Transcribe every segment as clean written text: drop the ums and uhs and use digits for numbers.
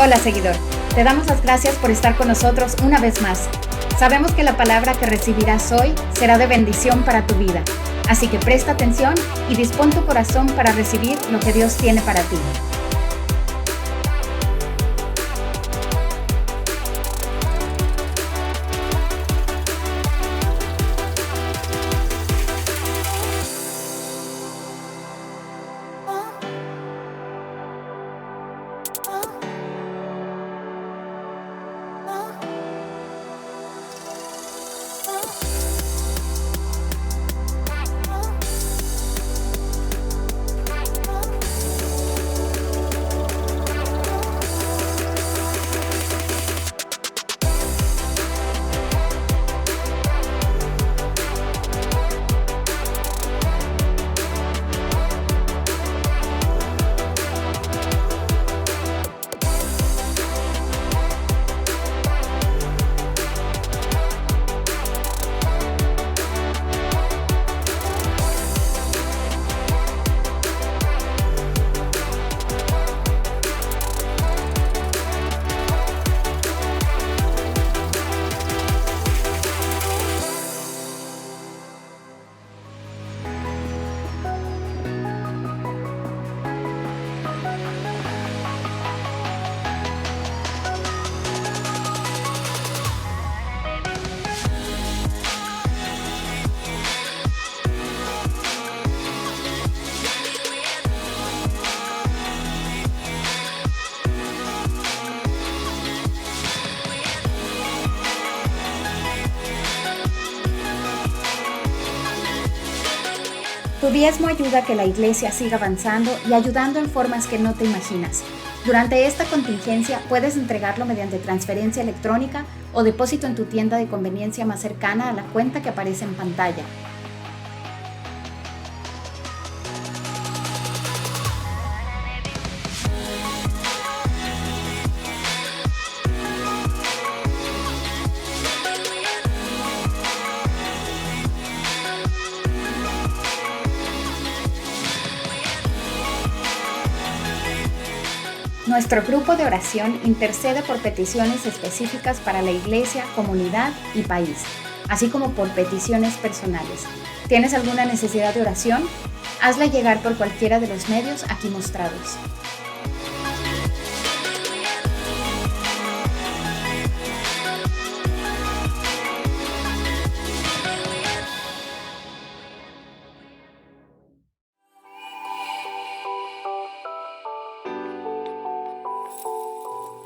Hola seguidor, te damos las gracias por estar con nosotros una vez más. Sabemos que la palabra que recibirás hoy será de bendición para tu vida, así que presta atención y dispón tu corazón para recibir lo que Dios tiene para ti. Tu diezmo ayuda a que la iglesia siga avanzando y ayudando en formas que no te imaginas. Durante esta contingencia puedes entregarlo mediante transferencia electrónica o depósito en tu tienda de conveniencia más cercana a la cuenta que aparece en pantalla. Nuestro grupo de oración intercede por peticiones específicas para la iglesia, comunidad y país, así como por peticiones personales. ¿Tienes alguna necesidad de oración? Hazla llegar por cualquiera de los medios aquí mostrados.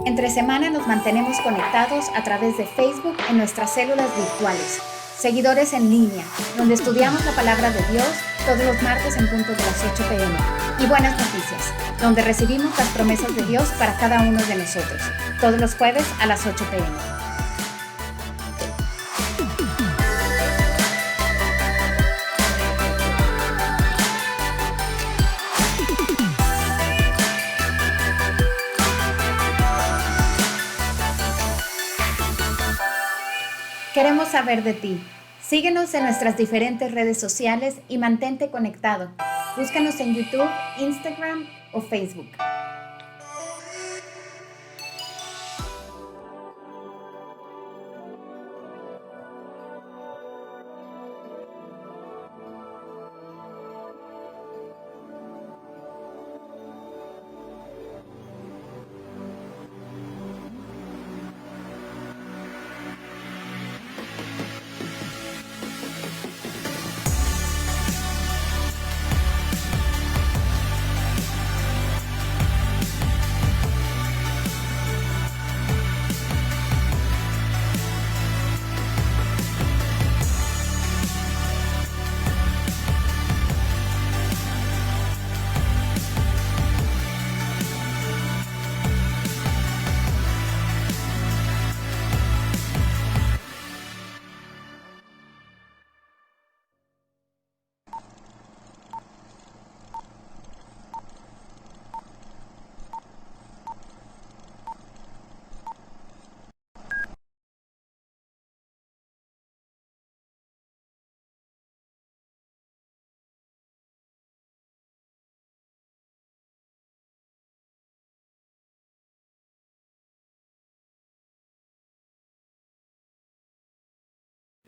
Entre semana nos mantenemos conectados a través de Facebook en nuestras células virtuales, seguidores en línea, donde estudiamos la palabra de Dios todos los martes en punto de las 8 p.m. y Buenas Noticias, donde recibimos las promesas de Dios para cada uno de nosotros, todos los jueves a las 8 p.m. Queremos saber de ti. Síguenos en nuestras diferentes redes sociales y mantente conectado. Búscanos en YouTube, Instagram o Facebook.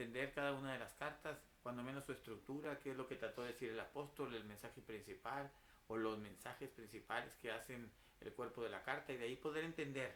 entender cada una de las cartas, cuando menos su estructura, qué es lo que trató de decir el apóstol, el mensaje principal o los mensajes principales que hacen el cuerpo de la carta, y de ahí poder entender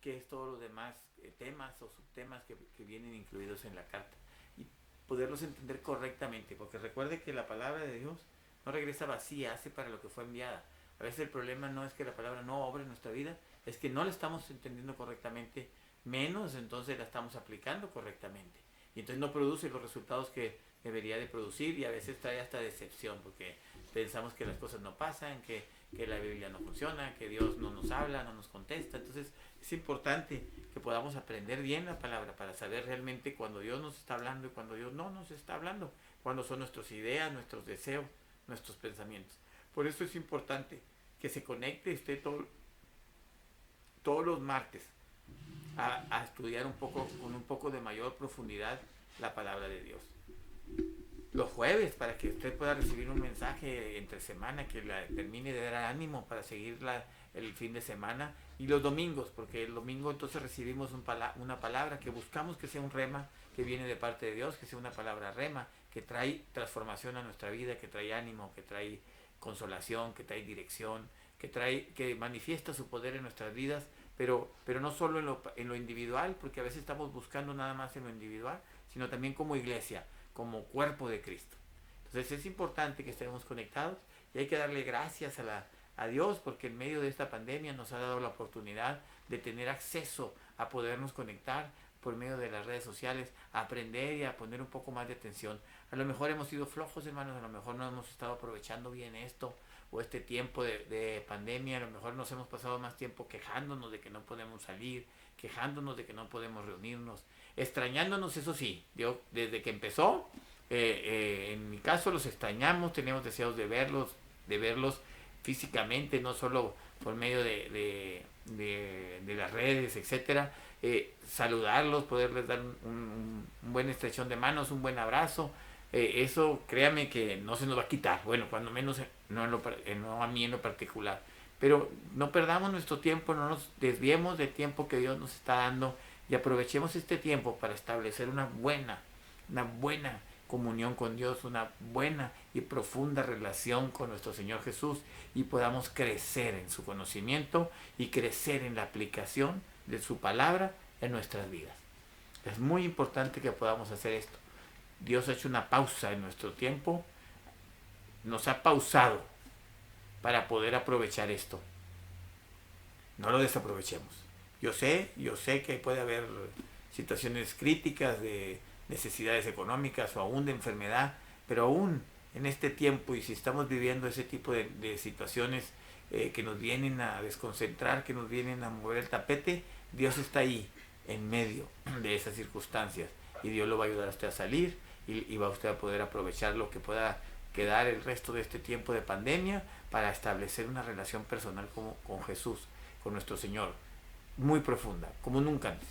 qué es todos los demás temas o subtemas que vienen incluidos en la carta y poderlos entender correctamente, porque recuerde que la palabra de Dios no regresa vacía, hace para lo que fue enviada. A veces el problema no es que la palabra no obre en nuestra vida, es que no la estamos entendiendo correctamente, menos entonces la estamos aplicando correctamente. Y entonces no produce los resultados que debería de producir, y a veces trae hasta decepción, porque pensamos que las cosas no pasan, que la Biblia no funciona, que Dios no nos habla, no nos contesta. Entonces es importante que podamos aprender bien la palabra para saber realmente cuando Dios nos está hablando y cuando Dios no nos está hablando, cuando son nuestras ideas, nuestros deseos, nuestros pensamientos. Por eso es importante que se conecte usted todos los martes a estudiar con un poco de mayor profundidad la palabra de Dios. Los jueves, para que usted pueda recibir un mensaje entre semana que la termine de dar ánimo para seguirla el fin de semana, y los domingos, porque el domingo entonces recibimos una palabra que buscamos que sea un rema que viene de parte de Dios, que sea una palabra rema, que trae transformación a nuestra vida, que trae ánimo, que trae consolación, que trae dirección, que manifiesta su poder en nuestras vidas, pero no solo en lo individual, porque a veces estamos buscando nada más en lo individual, sino también como iglesia, como cuerpo de Cristo. Entonces es importante que estemos conectados, y hay que darle gracias a Dios, porque en medio de esta pandemia nos ha dado la oportunidad de tener acceso a podernos conectar por medio de las redes sociales, a aprender y a poner un poco más de atención. A lo mejor hemos sido flojos, hermanos, a lo mejor no hemos estado aprovechando bien esto, o este tiempo de pandemia. A lo mejor nos hemos pasado más tiempo quejándonos de que no podemos salir, quejándonos de que no podemos reunirnos, extrañándonos, eso sí. Yo, desde que empezó, en mi caso los extrañamos, tenemos deseos de verlos físicamente, no solo por medio de las redes, etcétera. Saludarlos, poderles dar un buen estrechón de manos, un buen abrazo. Eso, créame que no se nos va a quitar. Bueno, cuando menos no a mí en lo particular. Pero no perdamos nuestro tiempo, no nos desviemos del tiempo que Dios nos está dando, y aprovechemos este tiempo para establecer una buena comunión con Dios, una buena y profunda relación con nuestro Señor Jesús, y podamos crecer en su conocimiento y crecer en la aplicación de su palabra en nuestras vidas. Es muy importante que podamos hacer esto. Dios ha hecho una pausa en nuestro tiempo, nos ha pausado para poder aprovechar esto. No lo desaprovechemos. Yo sé que puede haber situaciones críticas de necesidades económicas o aún de enfermedad, pero aún en este tiempo, y si estamos viviendo ese tipo de situaciones que nos vienen a desconcentrar, que nos vienen a mover el tapete, Dios está ahí en medio de esas circunstancias, y Dios lo va a ayudar a usted a salir, y va usted a poder aprovechar lo que pueda quedar el resto de este tiempo de pandemia para establecer una relación personal con Jesús, con nuestro Señor, muy profunda, como nunca antes.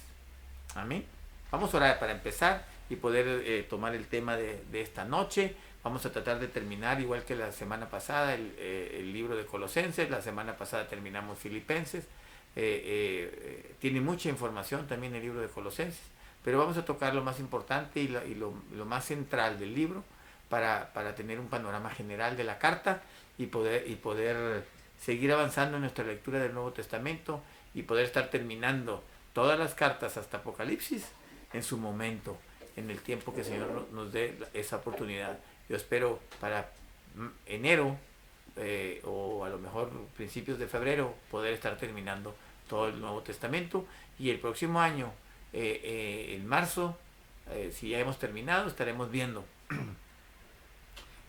Amén. Vamos a orar para empezar y poder tomar el tema de esta noche. Vamos a tratar de terminar, igual que la semana pasada, el libro de Colosenses. La semana pasada terminamos Filipenses. Tiene mucha información también el libro de Colosenses, pero vamos a tocar lo más importante y lo más central del libro para tener un panorama general de la carta y poder seguir avanzando en nuestra lectura del Nuevo Testamento, y poder estar terminando todas las cartas hasta Apocalipsis en su momento, en el tiempo que el Señor nos dé esa oportunidad. Yo espero para enero o a lo mejor principios de febrero poder estar terminando todo el Nuevo Testamento, y el próximo año, en marzo, si ya hemos terminado, estaremos viendo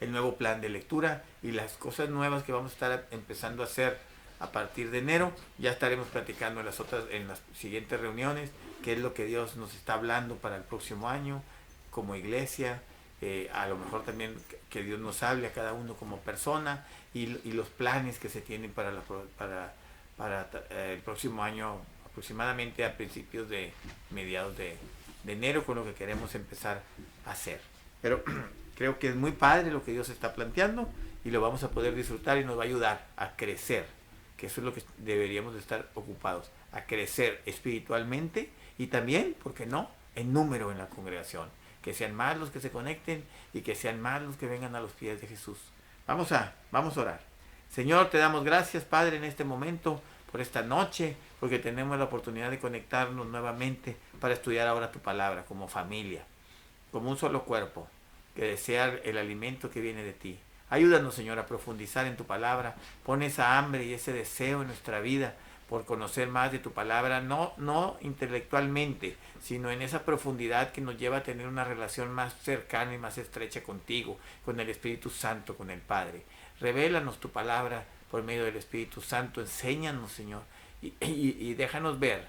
el nuevo plan de lectura y las cosas nuevas que vamos a estar empezando a hacer a partir de enero. Ya estaremos platicando en las siguientes reuniones qué es lo que Dios nos está hablando para el próximo año como iglesia. A lo mejor también que Dios nos hable a cada uno como persona, y los planes que se tienen para el próximo año, aproximadamente a principios de mediados de enero, con lo que queremos empezar a hacer. Pero creo que es muy padre lo que Dios está planteando, y lo vamos a poder disfrutar, y nos va a ayudar a crecer, que eso es lo que deberíamos de estar ocupados, a crecer espiritualmente, y también, ¿por qué no?, en número en la congregación, Que sean más los que se conecten y que sean más los que vengan a los pies de Jesús. Vamos a orar. Señor, te damos gracias, Padre, en este momento, por esta noche, porque tenemos la oportunidad de conectarnos nuevamente para estudiar ahora tu palabra como familia, como un solo cuerpo, que desea el alimento que viene de ti. Ayúdanos, Señor, a profundizar en tu palabra. Pon esa hambre y ese deseo en nuestra vida por conocer más de tu palabra, no intelectualmente, sino en esa profundidad que nos lleva a tener una relación más cercana y más estrecha contigo, con el Espíritu Santo, con el Padre. Revélanos tu palabra por medio del Espíritu Santo. Enséñanos, Señor, y déjanos ver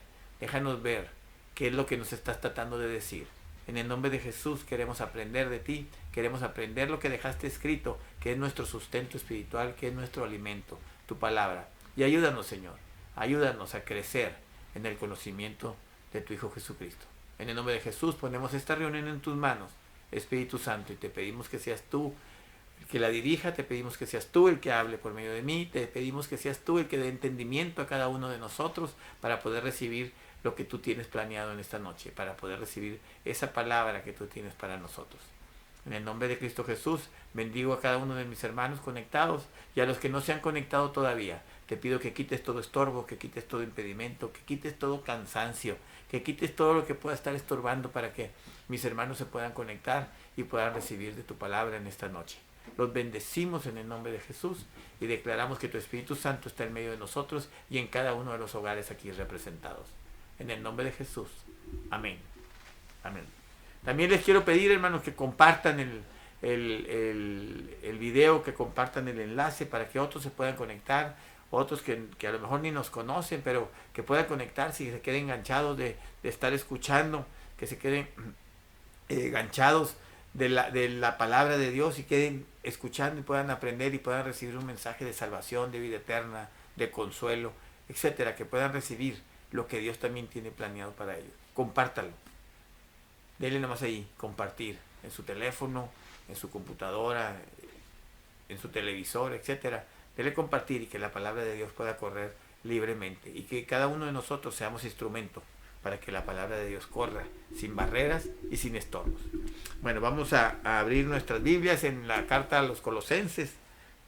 qué es lo que nos estás tratando de decir. En el nombre de Jesús queremos aprender de ti, queremos aprender lo que dejaste escrito, que es nuestro sustento espiritual, que es nuestro alimento, tu palabra. Y ayúdanos, Señor, ayúdanos a crecer en el conocimiento de tu Hijo Jesucristo. En el nombre de Jesús ponemos esta reunión en tus manos, Espíritu Santo, y te pedimos que seas tú el que la dirija, te pedimos que seas tú el que hable por medio de mí, te pedimos que seas tú el que dé entendimiento a cada uno de nosotros para poder recibir lo que tú tienes planeado en esta noche, para poder recibir esa palabra que tú tienes para nosotros. En el nombre de Cristo Jesús, bendigo a cada uno de mis hermanos conectados y a los que no se han conectado todavía. Te pido que quites todo estorbo, que quites todo impedimento, que quites todo cansancio, que quites todo lo que pueda estar estorbando para que mis hermanos se puedan conectar y puedan recibir de tu palabra en esta noche. Los bendecimos en el nombre de Jesús y declaramos que tu Espíritu Santo está en medio de nosotros y en cada uno de los hogares aquí representados. En el nombre de Jesús. Amén. Amén. También les quiero pedir, hermanos, que compartan el video, que compartan el enlace para que otros se puedan conectar, otros que a lo mejor ni nos conocen, pero que puedan conectarse y se queden enganchados de estar escuchando, que se queden enganchados de la palabra de Dios y queden escuchando y puedan aprender y puedan recibir un mensaje de salvación, de vida eterna, de consuelo, etcétera, que puedan recibir lo que Dios también tiene planeado para ellos. Compártalo. Denle nomás ahí, compartir, en su teléfono, en su computadora, en su televisor, etcétera. Denle compartir y que la palabra de Dios pueda correr libremente y que cada uno de nosotros seamos instrumento para que la palabra de Dios corra sin barreras y sin estorbos. Bueno, vamos a abrir nuestras Biblias en la carta a los Colosenses,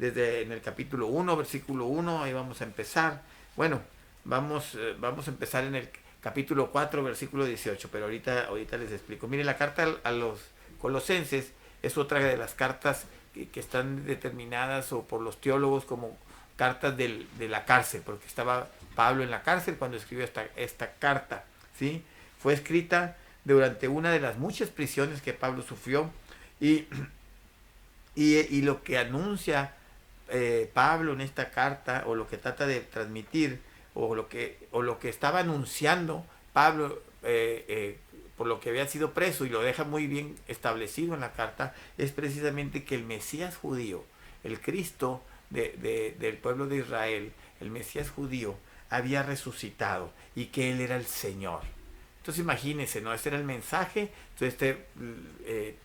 en el capítulo 1, versículo 1, ahí vamos a empezar. Bueno, vamos a empezar en el capítulo 4, versículo 18, pero ahorita les explico. Miren, la carta a los Colosenses es otra de las cartas que están determinadas o por los teólogos como cartas de la cárcel, porque estaba Pablo en la cárcel cuando escribió esta carta, ¿sí? Fue escrita durante una de las muchas prisiones que Pablo sufrió y lo que anuncia Pablo en esta carta, o lo que trata de transmitir, o lo que estaba anunciando Pablo por lo que había sido preso, y lo deja muy bien establecido en la carta, es precisamente que el Mesías judío, el Cristo del pueblo de Israel, el Mesías judío, había resucitado y que Él era el Señor. Entonces imagínense, ¿no? Ese era el mensaje. Entonces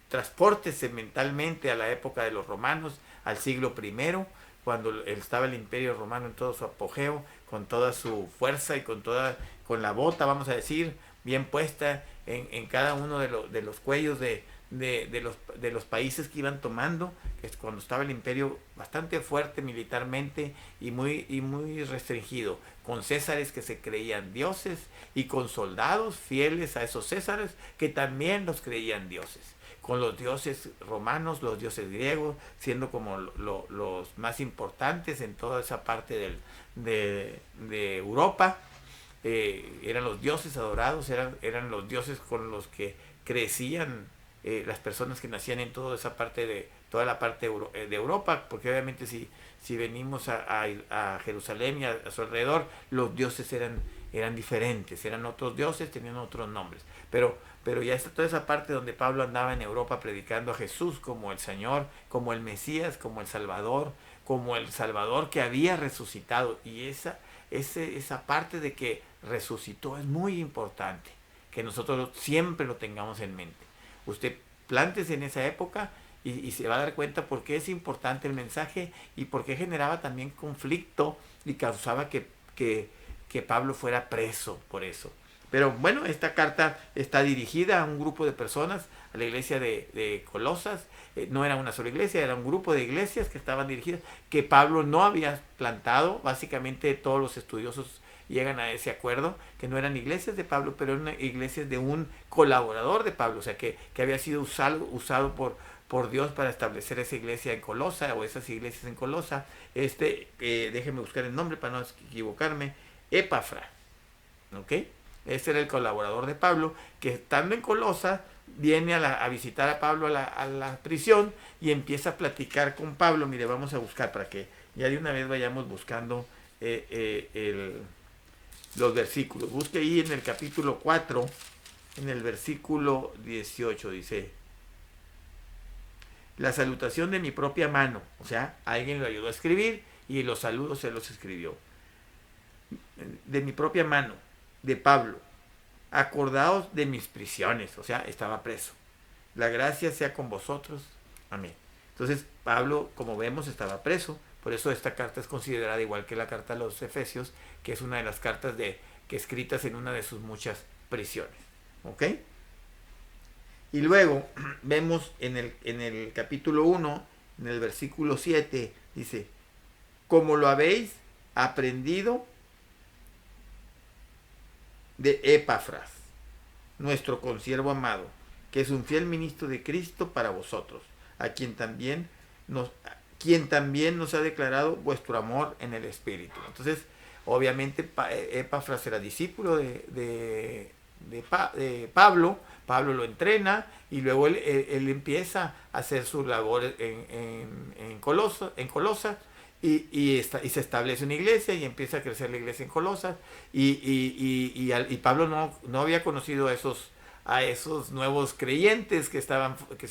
transpórtese mentalmente a la época de los romanos, al siglo I, cuando estaba el Imperio Romano en todo su apogeo, con toda su fuerza y con la bota, vamos a decir, bien puesta en cada uno de los cuellos de los países que iban tomando, que es cuando estaba el imperio bastante fuerte militarmente y muy restringido, con césares que se creían dioses y con soldados fieles a esos césares que también los creían dioses, con los dioses romanos, los dioses griegos siendo como los más importantes en toda esa parte de Europa. Eran los dioses adorados, eran los dioses con los que crecían las personas que nacían en toda la parte de Europa, porque obviamente si venimos a Jerusalén y a su alrededor, los dioses eran diferentes, eran otros dioses, tenían otros nombres, pero ya está toda esa parte donde Pablo andaba en Europa predicando a Jesús como el Señor, como el Mesías, como el Salvador que había resucitado, y esa parte de que resucitó es muy importante, que nosotros siempre lo tengamos en mente. Usted plántese en esa época y se va a dar cuenta por qué es importante el mensaje y por qué generaba también conflicto y causaba que Pablo fuera preso por eso. Pero bueno, esta carta está dirigida a un grupo de personas, a la iglesia de Colosas. No era una sola iglesia, era un grupo de iglesias que estaban dirigidas, que Pablo no había plantado. Básicamente todos los estudiosos llegan a ese acuerdo, que no eran iglesias de Pablo, pero eran iglesias de un colaborador de Pablo, o sea, que había sido usado por Dios para establecer esa iglesia en Colosa, o esas iglesias en Colosa. Déjenme buscar el nombre para no equivocarme, Epafra, ¿ok? Este era el colaborador de Pablo, que estando en Colosa, viene a visitar a Pablo a la prisión y empieza a platicar con Pablo. Mire, vamos a buscar para que ya de una vez vayamos buscando los versículos. Busque ahí en el capítulo 4, en el versículo 18, dice: la salutación de mi propia mano. O sea, alguien lo ayudó a escribir y los saludos se los escribió. De mi propia mano, de Pablo. Acordaos de mis prisiones. O sea, estaba preso. La gracia sea con vosotros. Amén. Entonces, Pablo, como vemos, estaba preso. Por eso esta carta es considerada igual que la carta a los Efesios, que es una de las cartas que escritas en una de sus muchas prisiones. ¿Ok? Y luego vemos en el capítulo 1, en el versículo 7, dice: como lo habéis aprendido de Epafras, nuestro consiervo amado, que es un fiel ministro de Cristo para vosotros, a quien también nos ha declarado vuestro amor en el Espíritu. Entonces, obviamente, Epafras era discípulo de Pablo. Pablo lo entrena y luego él empieza a hacer su labor en Colosas. Y se establece una iglesia y empieza a crecer la iglesia en Colosas. Y Pablo no había conocido a esos nuevos creyentes que se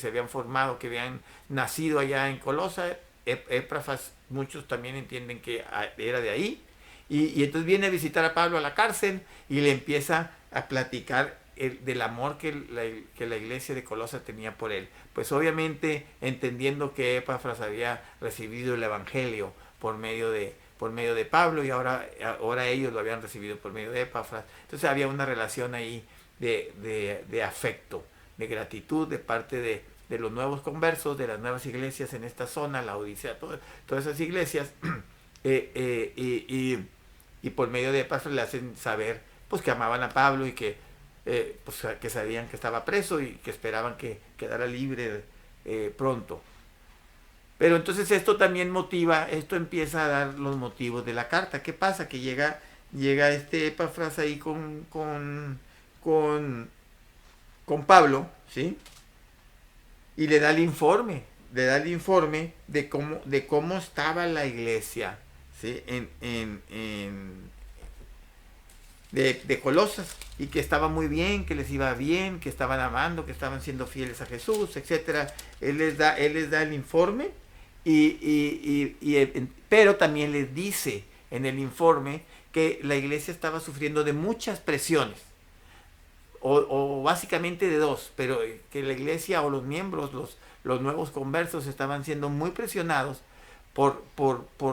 habían formado, que habían nacido allá en Colosas. Epafras, muchos también entienden que era de ahí. Y entonces viene a visitar a Pablo a la cárcel y le empieza a platicar del amor que la iglesia de Colosas tenía por él. Pues obviamente entendiendo que Epafras había recibido el evangelio por medio de Pablo, y ahora ellos lo habían recibido por medio de Epafras. Entonces había una relación ahí de afecto, de gratitud de parte de los nuevos conversos, de las nuevas iglesias en esta zona, la Odisea, todas esas iglesias. Y por medio de Epafras le hacen saber pues que amaban a Pablo y que sabían que estaba preso y que esperaban que quedara libre pronto. Pero entonces esto empieza a dar los motivos de la carta. ¿Qué pasa? Que llega este Epafras ahí con Pablo, ¿sí? Y le da el informe de cómo estaba la iglesia, ¿sí? De Colosas, y que estaba muy bien, que les iba bien, que estaban amando, que estaban siendo fieles a Jesús, etcétera. Él les da el informe, pero también les dice en el informe que la iglesia estaba sufriendo de muchas presiones, o básicamente de dos, pero que la iglesia o los miembros, los nuevos conversos, estaban siendo muy presionados por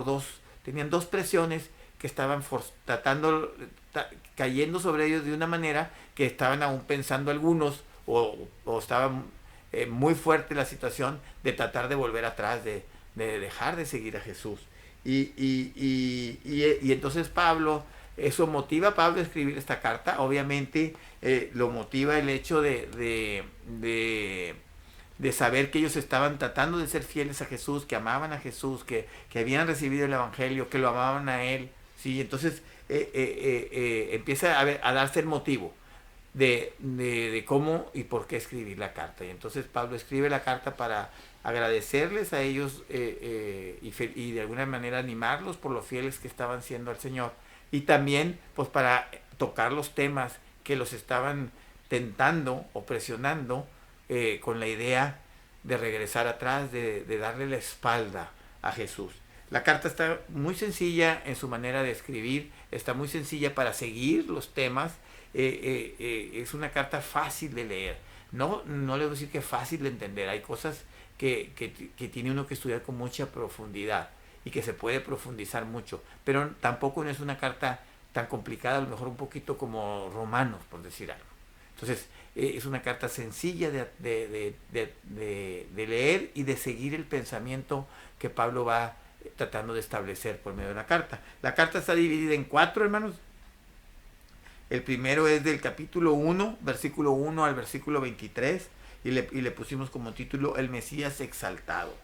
dos, tenían dos presiones que estaban cayendo sobre ellos de una manera que estaban aún pensando algunos, o estaban muy fuerte la situación de tratar de volver atrás, de dejar de seguir a Jesús. Y entonces eso motiva a Pablo a escribir esta carta. Obviamente lo motiva el hecho de saber que ellos estaban tratando de ser fieles a Jesús, que amaban a Jesús, que habían recibido el evangelio, que lo amaban a él, ¿sí? Entonces empieza a darse el motivo de cómo y por qué escribir la carta. Y entonces Pablo escribe la carta para agradecerles a ellos y de alguna manera animarlos por lo fieles que estaban siendo al Señor, y también pues para tocar los temas que los estaban tentando o presionando con la idea de regresar atrás, de darle la espalda a Jesús. La carta está muy sencilla en su manera de escribir, está muy sencilla para seguir los temas. Es una carta fácil de leer. No le voy a decir que es fácil de entender. Hay cosas que tiene uno que estudiar con mucha profundidad y que se puede profundizar mucho. Pero tampoco no es una carta tan complicada, a lo mejor un poquito como Romanos, por decir algo. Entonces, es una carta sencilla de leer y de seguir el pensamiento que Pablo va tratando de establecer por medio de la carta. La carta está dividida en 4, hermanos. El primero es del capítulo 1, versículo 1 al versículo 23, y le pusimos como título El Mesías exaltado.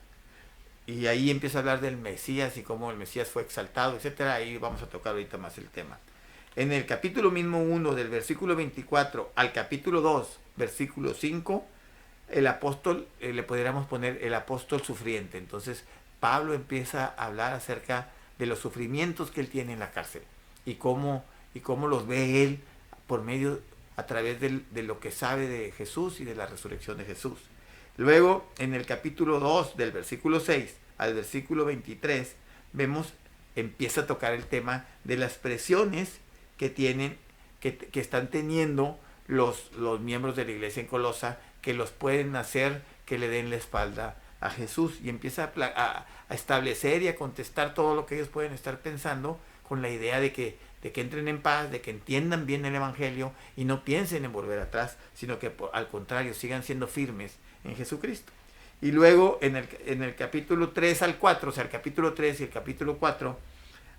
Y ahí empieza a hablar del Mesías y cómo el Mesías fue exaltado, etcétera. Ahí vamos a tocar ahorita más el tema. En el capítulo mismo 1, del versículo 24 al capítulo 2, versículo 5, el apóstol, le podríamos poner el apóstol sufriente. Entonces, Pablo empieza a hablar acerca de los sufrimientos que él tiene en la cárcel y cómo los ve él a través de lo que sabe de Jesús y de la resurrección de Jesús. Luego, en el capítulo 2, del versículo 6 al versículo 23, empieza a tocar el tema de las presiones que están teniendo los miembros de la iglesia en Colosa, que los pueden hacer que le den la espalda a Jesús, y empieza a establecer y a contestar todo lo que ellos pueden estar pensando, con la idea de que entren en paz, de que entiendan bien el evangelio y no piensen en volver atrás, sino que al contrario sigan siendo firmes en Jesucristo. Y luego en el capítulo 3 al 4, o sea, el capítulo 3 y el capítulo 4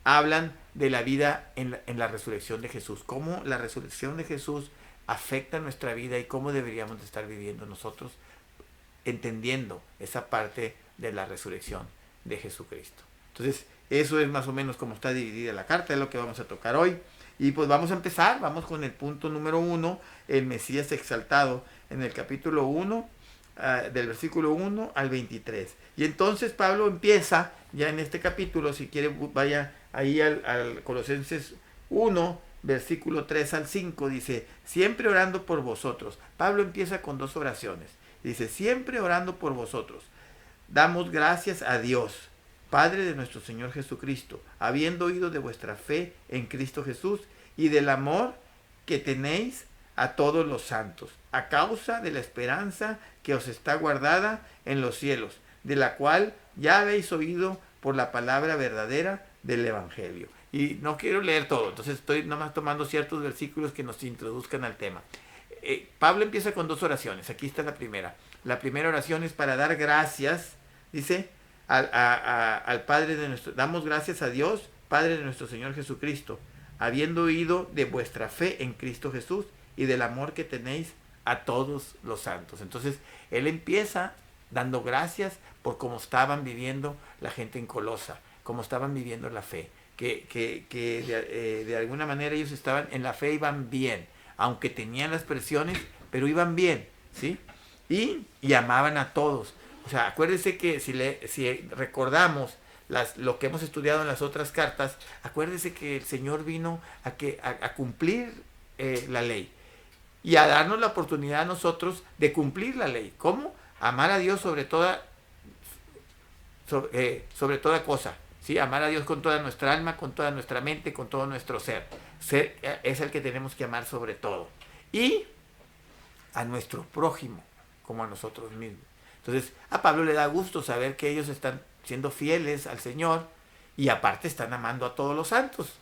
hablan de la vida en la resurrección de Jesús, cómo la resurrección de Jesús afecta nuestra vida y cómo deberíamos de estar viviendo nosotros, entendiendo esa parte de la resurrección de Jesucristo. Entonces, eso es más o menos como está dividida la carta, es lo que vamos a tocar hoy. Y pues vamos a empezar, vamos con el punto número 1, el Mesías exaltado, en el capítulo 1, del versículo 1 al 23. Y entonces Pablo empieza, ya en este capítulo, si quiere vaya ahí al Colosenses 1, versículo 3 al 5, dice, siempre orando por vosotros. Pablo empieza con 2 oraciones. Dice, siempre orando por vosotros. Damos gracias a Dios, Padre de nuestro Señor Jesucristo, habiendo oído de vuestra fe en Cristo Jesús y del amor que tenéis a todos los santos, a causa de la esperanza que os está guardada en los cielos, de la cual ya habéis oído por la palabra verdadera del Evangelio. Y no quiero leer todo, entonces estoy nomás tomando ciertos versículos que nos introduzcan al tema. Pablo empieza con 2 oraciones, aquí está la primera. La primera oración es para dar gracias, dice, al Padre de nuestro, damos gracias a Dios, Padre de nuestro Señor Jesucristo, habiendo oído de vuestra fe en Cristo Jesús y del amor que tenéis a todos los santos. Entonces, él empieza dando gracias por cómo estaban viviendo la gente en Colosa, cómo estaban viviendo la fe, que de alguna manera ellos estaban en la fe, iban bien, aunque tenían las presiones, pero iban bien, ¿sí? Y amaban a todos. O sea, acuérdense que si recordamos lo que hemos estudiado en las otras cartas, acuérdense que el Señor vino a cumplir la ley y a darnos la oportunidad a nosotros de cumplir la ley. ¿Cómo? Amar a Dios sobre toda cosa, ¿sí? Amar a Dios con toda nuestra alma, con toda nuestra mente, con todo nuestro ser. Ser es el que tenemos que amar sobre todo. Y a nuestro prójimo como a nosotros mismos. Entonces, a Pablo le da gusto saber que ellos están siendo fieles al Señor y aparte están amando a todos los santos.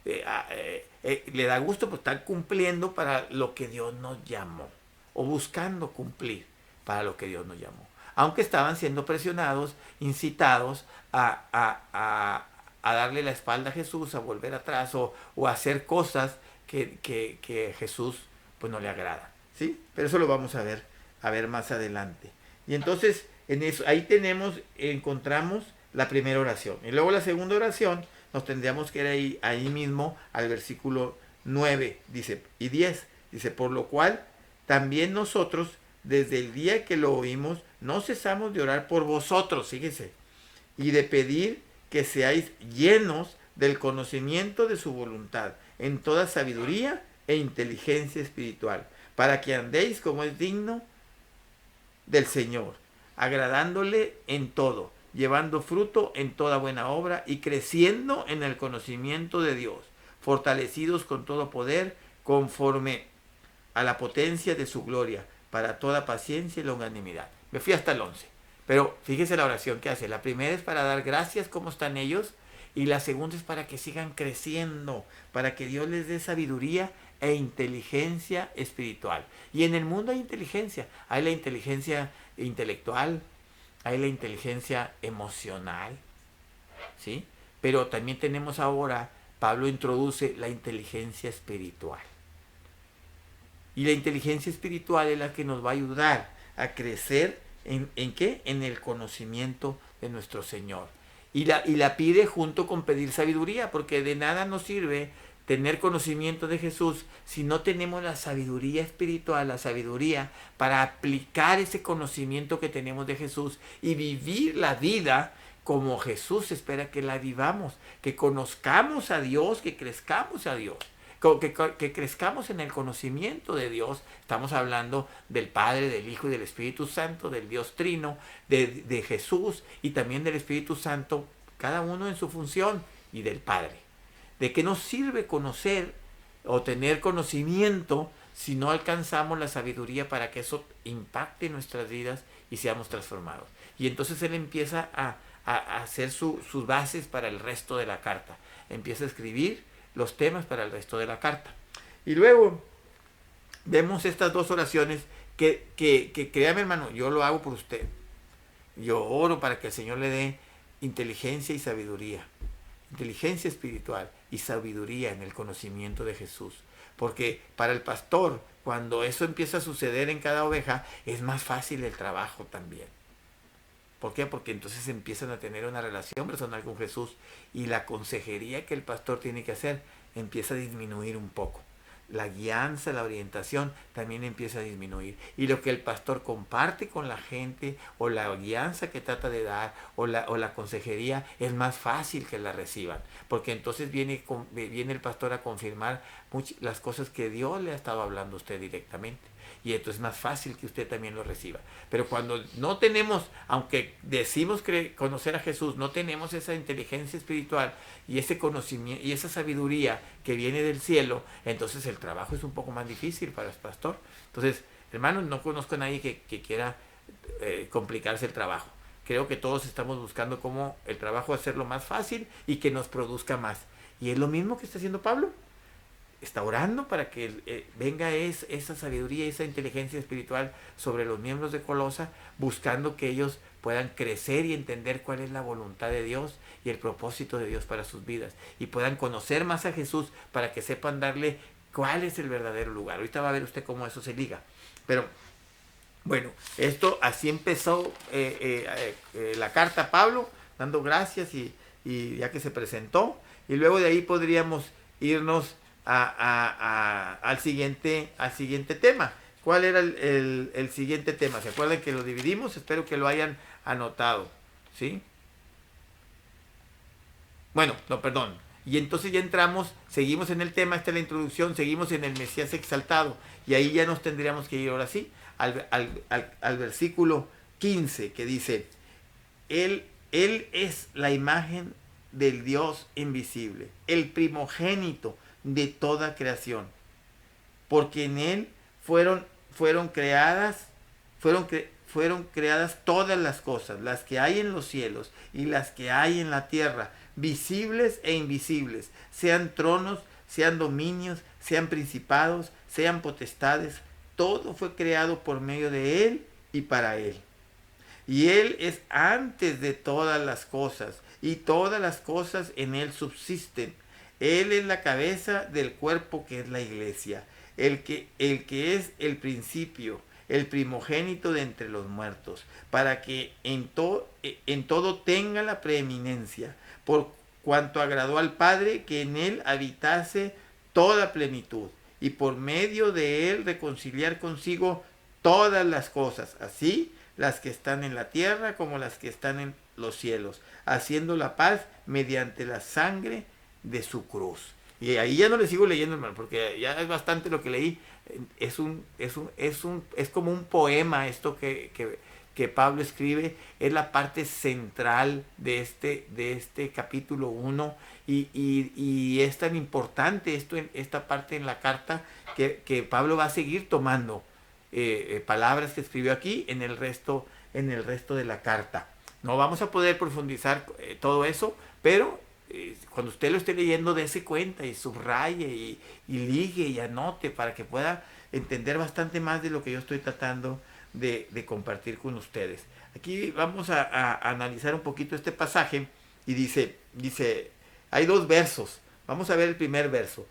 Le da gusto porque están cumpliendo para lo que Dios nos llamó, o buscando cumplir para lo que Dios nos llamó. Aunque estaban siendo presionados, incitados a darle la espalda a Jesús, a volver atrás o a hacer cosas que Jesús pues no le agrada, ¿sí? Pero eso lo vamos a ver más adelante. Y entonces en eso, ahí encontramos la primera oración. Y luego la segunda oración nos tendríamos que ir ahí mismo al versículo 9, dice, y 10. Dice, por lo cual también nosotros, desde el día que lo oímos, no cesamos de orar por vosotros, fíjese, y de pedir que seáis llenos del conocimiento de su voluntad, en toda sabiduría e inteligencia espiritual, para que andéis como es digno del Señor, agradándole en todo, llevando fruto en toda buena obra y creciendo en el conocimiento de Dios, fortalecidos con todo poder, conforme a la potencia de su gloria, para toda paciencia y longanimidad. Me fui hasta el 11, pero fíjese la oración que hace. La primera es para dar gracias, cómo están ellos, Y la segunda es para que sigan creciendo, para que Dios les dé sabiduría e inteligencia espiritual. Y en el mundo hay inteligencia. Hay la inteligencia intelectual, hay la inteligencia emocional, ¿sí? Pero también tenemos ahora, Pablo introduce la inteligencia espiritual. Y la inteligencia espiritual es la que nos va a ayudar a crecer ¿en qué? En el conocimiento de nuestro Señor. Y la pide junto con pedir sabiduría, porque de nada nos sirve tener conocimiento de Jesús si no tenemos la sabiduría espiritual, la sabiduría para aplicar ese conocimiento que tenemos de Jesús y vivir la vida como Jesús espera que la vivamos, que conozcamos a Dios, que crezcamos a Dios. Que crezcamos en el conocimiento de Dios. Estamos hablando del Padre, del Hijo y del Espíritu Santo, del Dios Trino, de Jesús y también del Espíritu Santo, cada uno en su función, y del Padre. ¿De qué nos sirve conocer o tener conocimiento si no alcanzamos la sabiduría para que eso impacte nuestras vidas y seamos transformados? Y entonces él empieza a hacer sus bases para el resto de la carta. Empieza a escribir los temas para el resto de la carta. Y luego vemos estas dos oraciones que créame, hermano, yo lo hago por usted. Yo oro para que el Señor le dé inteligencia y sabiduría. Inteligencia espiritual y sabiduría en el conocimiento de Jesús. Porque para el pastor, cuando eso empieza a suceder en cada oveja, es más fácil el trabajo también. ¿Por qué? Porque entonces empiezan a tener una relación personal con Jesús y la consejería que el pastor tiene que hacer empieza a disminuir un poco. La guianza, la orientación también empieza a disminuir. Y lo que el pastor comparte con la gente o la guianza que trata de dar o la consejería es más fácil que la reciban. Porque entonces viene el pastor a confirmar las cosas que Dios le ha estado hablando a usted directamente. Y entonces es más fácil que usted también lo reciba. Pero cuando no tenemos, aunque decimos conocer a Jesús, no tenemos esa inteligencia espiritual y ese conocimiento y esa sabiduría que viene del cielo, entonces el trabajo es un poco más difícil para el pastor. Entonces, hermanos, no conozco a nadie que quiera complicarse el trabajo. Creo que todos estamos buscando cómo el trabajo hacerlo más fácil y que nos produzca más. Y es lo mismo que está haciendo Pablo. Está orando para que venga esa sabiduría, esa inteligencia espiritual sobre los miembros de Colosa, buscando que ellos puedan crecer y entender cuál es la voluntad de Dios y el propósito de Dios para sus vidas. Y puedan conocer más a Jesús para que sepan darle cuál es el verdadero lugar. Ahorita va a ver usted cómo eso se liga. Pero bueno, esto así empezó la carta a Pablo, dando gracias y ya que se presentó. Y luego de ahí podríamos irnos al siguiente tema. ¿Cuál era el siguiente tema? ¿Se acuerdan que lo dividimos? Espero que lo hayan anotado, ¿sí? Bueno, no, perdón. Y entonces ya entramos, seguimos en el tema, esta es la introducción, seguimos en el Mesías exaltado. Y ahí ya nos tendríamos que ir ahora sí al versículo 15, que dice, Él es la imagen del Dios invisible, el primogénito de toda creación, porque en él fueron creadas todas las cosas, las que hay en los cielos y las que hay en la tierra, visibles e invisibles, sean tronos, sean dominios, sean principados, sean potestades, todo fue creado por medio de él y para él. Y él es antes de todas las cosas, y todas las cosas en él subsisten. Él es la cabeza del cuerpo que es la iglesia, el que es el principio, el primogénito de entre los muertos, para que en todo tenga la preeminencia, por cuanto agradó al Padre que en él habitase toda plenitud, y por medio de él reconciliar consigo todas las cosas, así las que están en la tierra como las que están en los cielos, haciendo la paz mediante la sangre de su cruz. Y ahí ya no le sigo leyendo, hermano, porque ya es bastante lo que leí. Es como un poema esto que Pablo escribe. Es la parte central de este capítulo 1 y es tan importante esta parte en la carta que Pablo va a seguir tomando palabras que escribió aquí en el resto de la carta. No vamos a poder profundizar todo eso, pero cuando usted lo esté leyendo, dése cuenta y subraye y ligue y anote para que pueda entender bastante más de lo que yo estoy tratando de compartir con ustedes. Aquí vamos a analizar un poquito este pasaje y dice, hay dos versos. Vamos a ver el primer verso.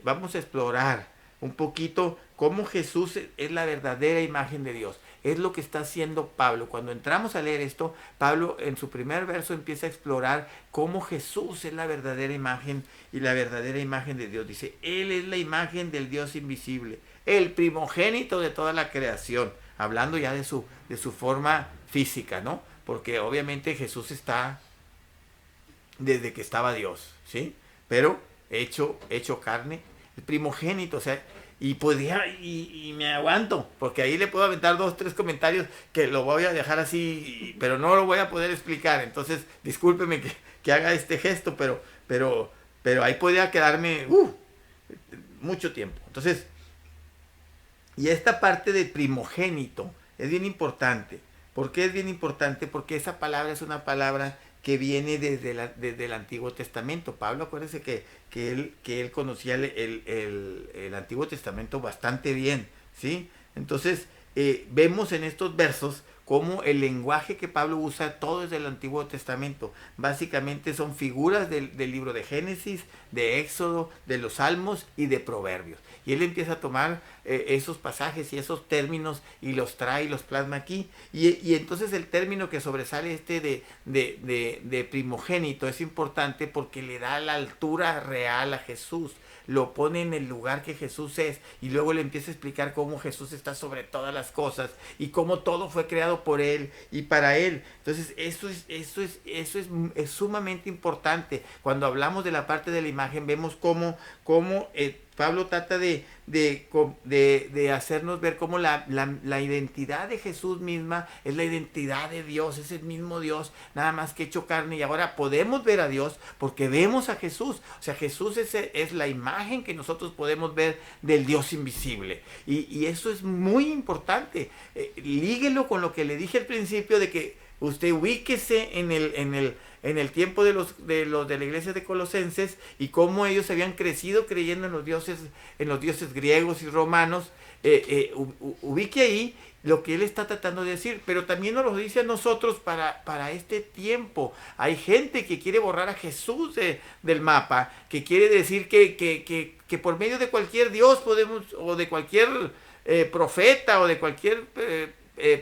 Vamos a explorar un poquito cómo Jesús es la verdadera imagen de Dios. Es lo que está haciendo Pablo. Cuando entramos a leer esto, Pablo en su primer verso empieza a explorar cómo Jesús es la verdadera imagen y la verdadera imagen de Dios. Dice, Él es la imagen del Dios invisible, el primogénito de toda la creación. Hablando ya de su forma física, ¿no? Porque obviamente Jesús está desde que estaba Dios, ¿sí? Pero hecho carne, el primogénito, o sea, y podía, y me aguanto, porque ahí le puedo aventar 2, 3 comentarios que lo voy a dejar así, pero no lo voy a poder explicar. Entonces, discúlpeme que haga este gesto, pero ahí podría quedarme mucho tiempo. Entonces, y esta parte de primogénito es bien importante. ¿Por qué es bien importante? Porque esa palabra es una palabra que viene desde el Antiguo Testamento. Pablo, acuérdense que él conocía el Antiguo Testamento bastante bien, ¿sí? Entonces, vemos en estos versos cómo el lenguaje que Pablo usa todo es del Antiguo Testamento. Básicamente son figuras del libro de Génesis, de Éxodo, de los Salmos y de Proverbios. Y él empieza a tomar esos pasajes y esos términos y los trae y los plasma aquí. Y entonces el término que sobresale de primogénito es importante porque le da la altura real a Jesús. Lo pone en el lugar que Jesús es y luego le empieza a explicar cómo Jesús está sobre todas las cosas y cómo todo fue creado por Él y para Él. Entonces eso es sumamente importante. Cuando hablamos de la parte de la imagen vemos cómo Pablo trata de hacernos ver cómo la identidad de Jesús misma es la identidad de Dios, es el mismo Dios, nada más que hecho carne, y ahora podemos ver a Dios porque vemos a Jesús. O sea, Jesús es la imagen que nosotros podemos ver del Dios invisible, y eso es muy importante. Líguelo con lo que le dije al principio de que usted ubíquese en el tiempo de los de la iglesia de Colosenses y cómo ellos habían crecido creyendo en los dioses griegos y romanos. Ubique ahí lo que él está tratando de decir, pero también nos lo dice a nosotros para este tiempo. Hay gente que quiere borrar a Jesús del mapa, que quiere decir que por medio de cualquier Dios podemos, o de cualquier profeta, o de cualquier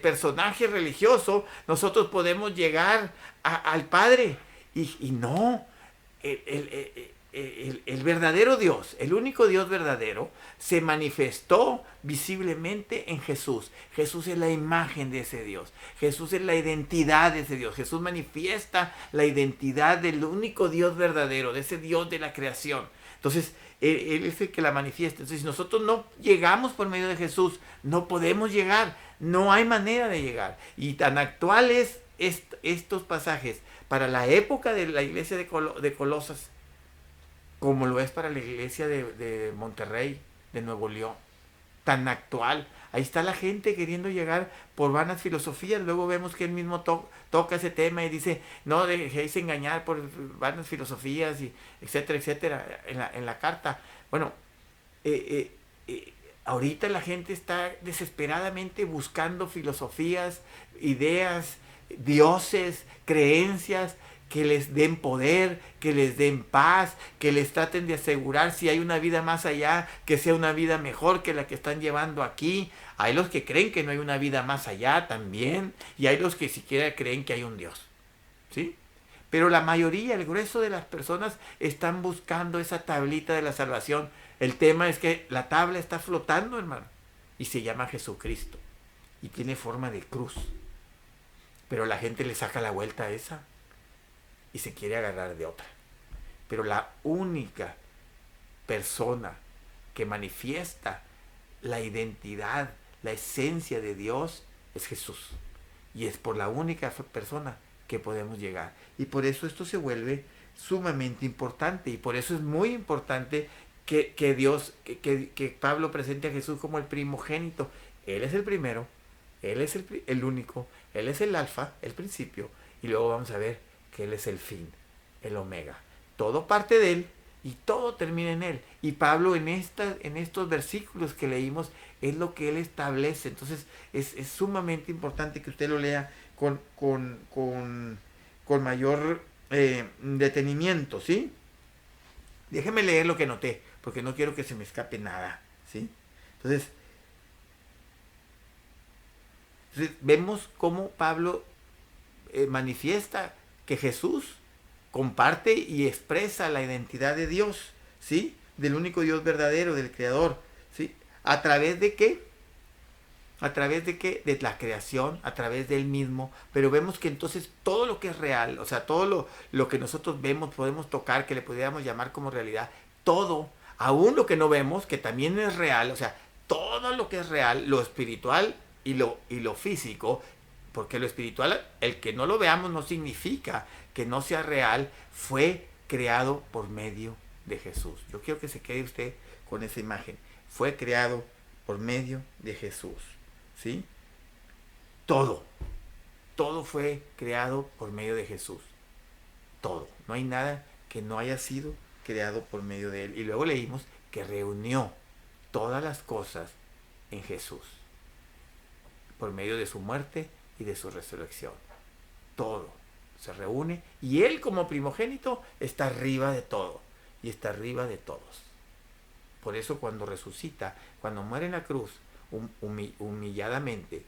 personaje religioso, nosotros podemos llegar al Padre. Y no, el verdadero Dios, el único Dios verdadero, se manifestó visiblemente en Jesús. Jesús es la imagen de ese Dios. Jesús es la identidad de ese Dios. Jesús manifiesta la identidad del único Dios verdadero, de ese Dios de la creación. Entonces, Él es el que la manifiesta. Entonces, si nosotros no llegamos por medio de Jesús, no podemos llegar. No hay manera de llegar. Y tan actuales estos pasajes para la época de la iglesia de Colosas, como lo es para la iglesia de Monterrey, de Nuevo León. Tan actual. Ahí está la gente queriendo llegar por vanas filosofías. Luego vemos que él mismo toca ese tema y dice, no dejéis engañar por vanas filosofías, y etcétera, etcétera, en la carta. Bueno, ahorita la gente está desesperadamente buscando filosofías, ideas, dioses, creencias que les den poder, que les den paz, que les traten de asegurar si hay una vida más allá, que sea una vida mejor que la que están llevando aquí. Hay los que creen que no hay una vida más allá también, y hay los que siquiera creen que hay un Dios, ¿sí? Pero la mayoría, el grueso de las personas están buscando esa tablita de la salvación. El tema es que la tabla está flotando, hermano, y se llama Jesucristo, y tiene forma de cruz. Pero la gente le saca la vuelta a esa y se quiere agarrar de otra. Pero la única persona que manifiesta la identidad, la esencia de Dios es Jesús. Y es por la única persona que podemos llegar. Y por eso esto se vuelve sumamente importante. Y por eso es muy importante que Pablo presente a Jesús como el primogénito. Él es el primero, Él es el único, Él es el alfa, el principio. Y luego vamos a ver que Él es el fin. el Omega. Todo parte de Él y todo termina en Él. Y Pablo en estos versículos que leímos es lo que Él establece. Entonces es sumamente importante que usted lo lea con mayor detenimiento, ¿sí? Déjeme leer lo que noté, porque no quiero que se me escape nada, ¿sí? Entonces vemos cómo Pablo manifiesta que Jesús comparte y expresa la identidad de Dios, ¿sí? Del único Dios verdadero, del Creador, ¿sí? ¿A través de qué? ¿A través de qué? De la creación, a través de Él mismo. Pero vemos que entonces todo lo que es real, o sea, todo lo que nosotros vemos, podemos tocar, que le pudiéramos llamar como realidad, todo, aún lo que no vemos, que también es real, o sea, todo lo que es real, lo espiritual y lo físico, porque lo espiritual, el que no lo veamos no significa que no sea real, fue creado por medio de Jesús. Yo quiero que se quede usted con esa imagen. Fue creado por medio de Jesús, ¿sí? Todo fue creado por medio de Jesús. Todo. No hay nada que no haya sido creado por medio de Él. Y luego leímos que reunió todas las cosas en Jesús, por medio de su muerte y de su resurrección. Todo se reúne y Él como primogénito está arriba de todo y está arriba de todos. Por eso cuando resucita, cuando muere en la cruz humilladamente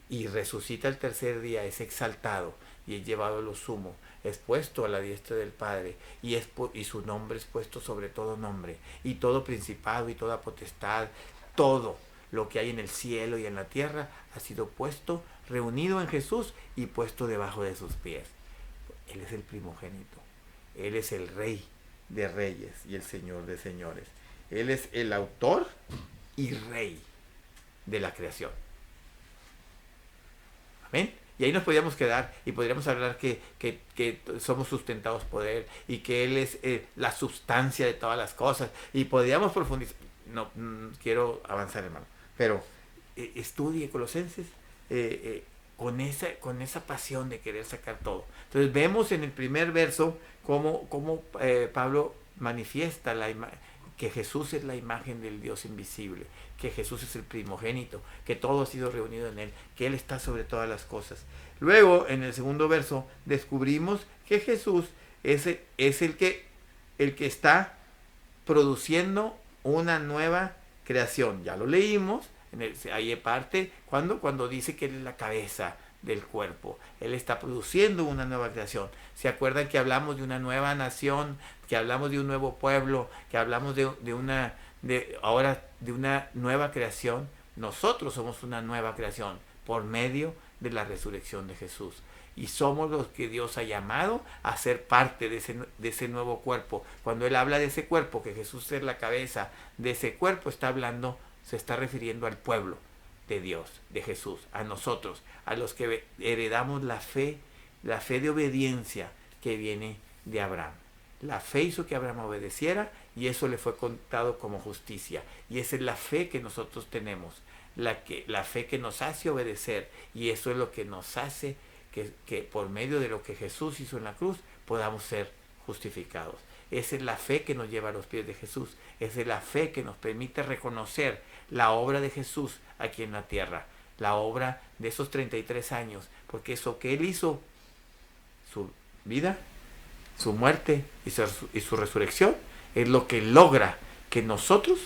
y resucita el tercer día, es exaltado y es llevado a lo sumo, es puesto a la diestra del Padre y su nombre es puesto sobre todo nombre, y todo principado y toda potestad, todo lo que hay en el cielo y en la tierra ha sido puesto, reunido en Jesús y puesto debajo de sus pies. Él es el primogénito, Él es el Rey de reyes y el Señor de señores. Él es el autor y Rey de la creación. Amén. Y ahí nos podríamos quedar y podríamos hablar que somos sustentados por Él y que Él es la sustancia de todas las cosas. Y podríamos profundizar. No quiero avanzar, hermano. Pero estudie Colosenses con esa pasión de querer sacar todo. Entonces vemos en el primer verso cómo Pablo manifiesta que Jesús es la imagen del Dios invisible, que Jesús es el primogénito, que todo ha sido reunido en Él, que Él está sobre todas las cosas. Luego, en el segundo verso, descubrimos que Jesús es el que está produciendo una nueva creación. Ya lo leímos, ahí parte, cuando dice que Él es la cabeza del cuerpo. Él está produciendo una nueva creación. ¿Se acuerdan que hablamos de una nueva nación, que hablamos de un nuevo pueblo, que hablamos ahora de una nueva creación? Nosotros somos una nueva creación por medio de la resurrección de Jesús. Y somos los que Dios ha llamado a ser parte de ese nuevo cuerpo. Cuando Él habla de ese cuerpo, que Jesús es la cabeza de ese cuerpo, se está refiriendo al pueblo de Dios, de Jesús, a nosotros, a los que heredamos la fe de obediencia que viene de Abraham. La fe hizo que Abraham obedeciera y eso le fue contado como justicia. Y esa es la fe que nosotros tenemos, la fe que nos hace obedecer, y eso es lo que nos hace que por medio de lo que Jesús hizo en la cruz podamos ser justificados. Esa es la fe que nos lleva a los pies de Jesús. Esa es la fe que nos permite reconocer la obra de Jesús aquí en la tierra, la obra de esos 33 años, porque eso que Él hizo, su vida, su muerte y su resurrección, es lo que logra que nosotros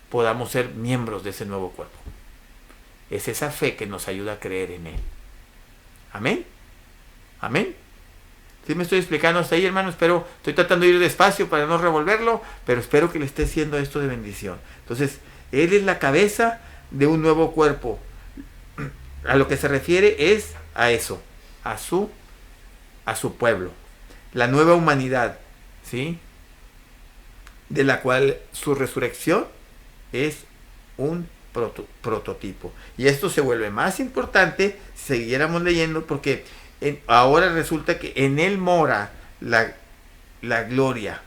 podamos ser miembros de ese nuevo cuerpo. Es esa fe que nos ayuda a creer en Él. Amén. Amén. ¿Sí me estoy explicando hasta ahí, hermano? Estoy tratando de ir despacio para no revolverlo, pero espero que le esté siendo esto de bendición. Entonces, Él es la cabeza de un nuevo cuerpo. A lo que se refiere es a eso, a su pueblo, la nueva humanidad, ¿sí? De la cual su resurrección es un prototipo. Y esto se vuelve más importante si siguiéramos leyendo, porque ahora resulta que en Él mora la gloria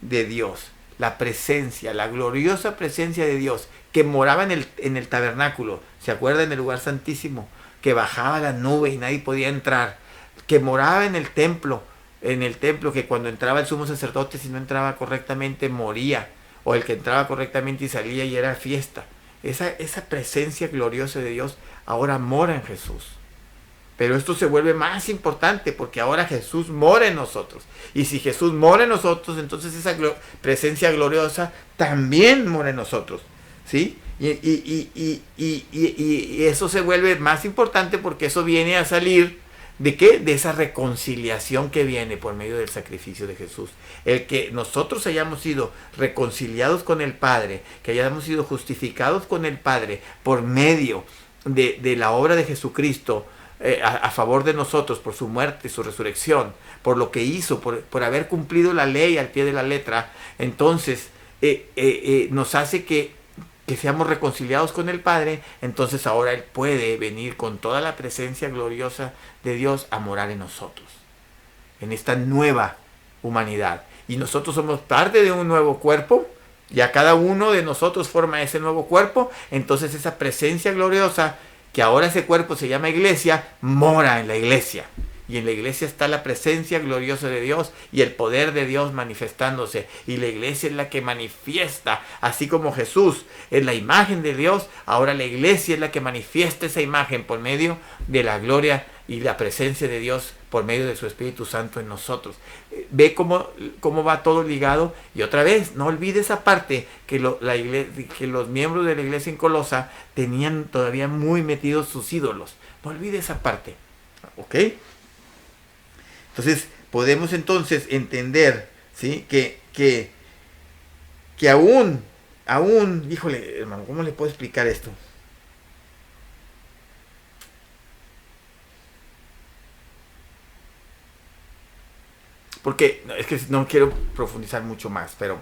de Dios, la presencia, la gloriosa presencia de Dios, que moraba en el tabernáculo. ¿Se acuerdan? En el lugar santísimo, que bajaba la nube y nadie podía entrar, que moraba en el templo en el templo que cuando entraba el sumo sacerdote, si no entraba correctamente, moría, o el que entraba correctamente y salía y era fiesta. Esa presencia gloriosa de Dios ahora mora en Jesús. Pero esto se vuelve más importante porque ahora Jesús mora en nosotros. Y si Jesús mora en nosotros, entonces esa presencia gloriosa también mora en nosotros, ¿sí? Y eso se vuelve más importante porque eso viene a salir ¿de qué? De esa reconciliación que viene por medio del sacrificio de Jesús. El que nosotros hayamos sido reconciliados con el Padre, que hayamos sido justificados con el Padre por medio de la obra de Jesucristo a favor de nosotros, por su muerte, su resurrección, por lo que hizo, por haber cumplido la ley al pie de la letra, entonces nos hace que seamos reconciliados con el Padre. Entonces ahora Él puede venir con toda la presencia gloriosa de Dios a morar en nosotros, en esta nueva humanidad. Y nosotros somos parte de un nuevo cuerpo, ya cada uno de nosotros forma ese nuevo cuerpo. Entonces esa presencia gloriosa, que ahora ese cuerpo se llama iglesia, mora en la iglesia. Y en la iglesia está la presencia gloriosa de Dios y el poder de Dios manifestándose. Y la iglesia es la que manifiesta, así como Jesús es la imagen de Dios, ahora la iglesia es la que manifiesta esa imagen por medio de la gloria y la presencia de Dios por medio de su Espíritu Santo en nosotros. Ve cómo va todo ligado. Y otra vez, no olvide esa parte que los miembros de la iglesia en Colosa tenían todavía muy metidos sus ídolos. No olvide esa parte. ¿Ok? Entonces, podemos entonces entender, ¿sí? que aún, híjole, hermano, ¿cómo le puedo explicar esto? Porque es que no quiero profundizar mucho más, pero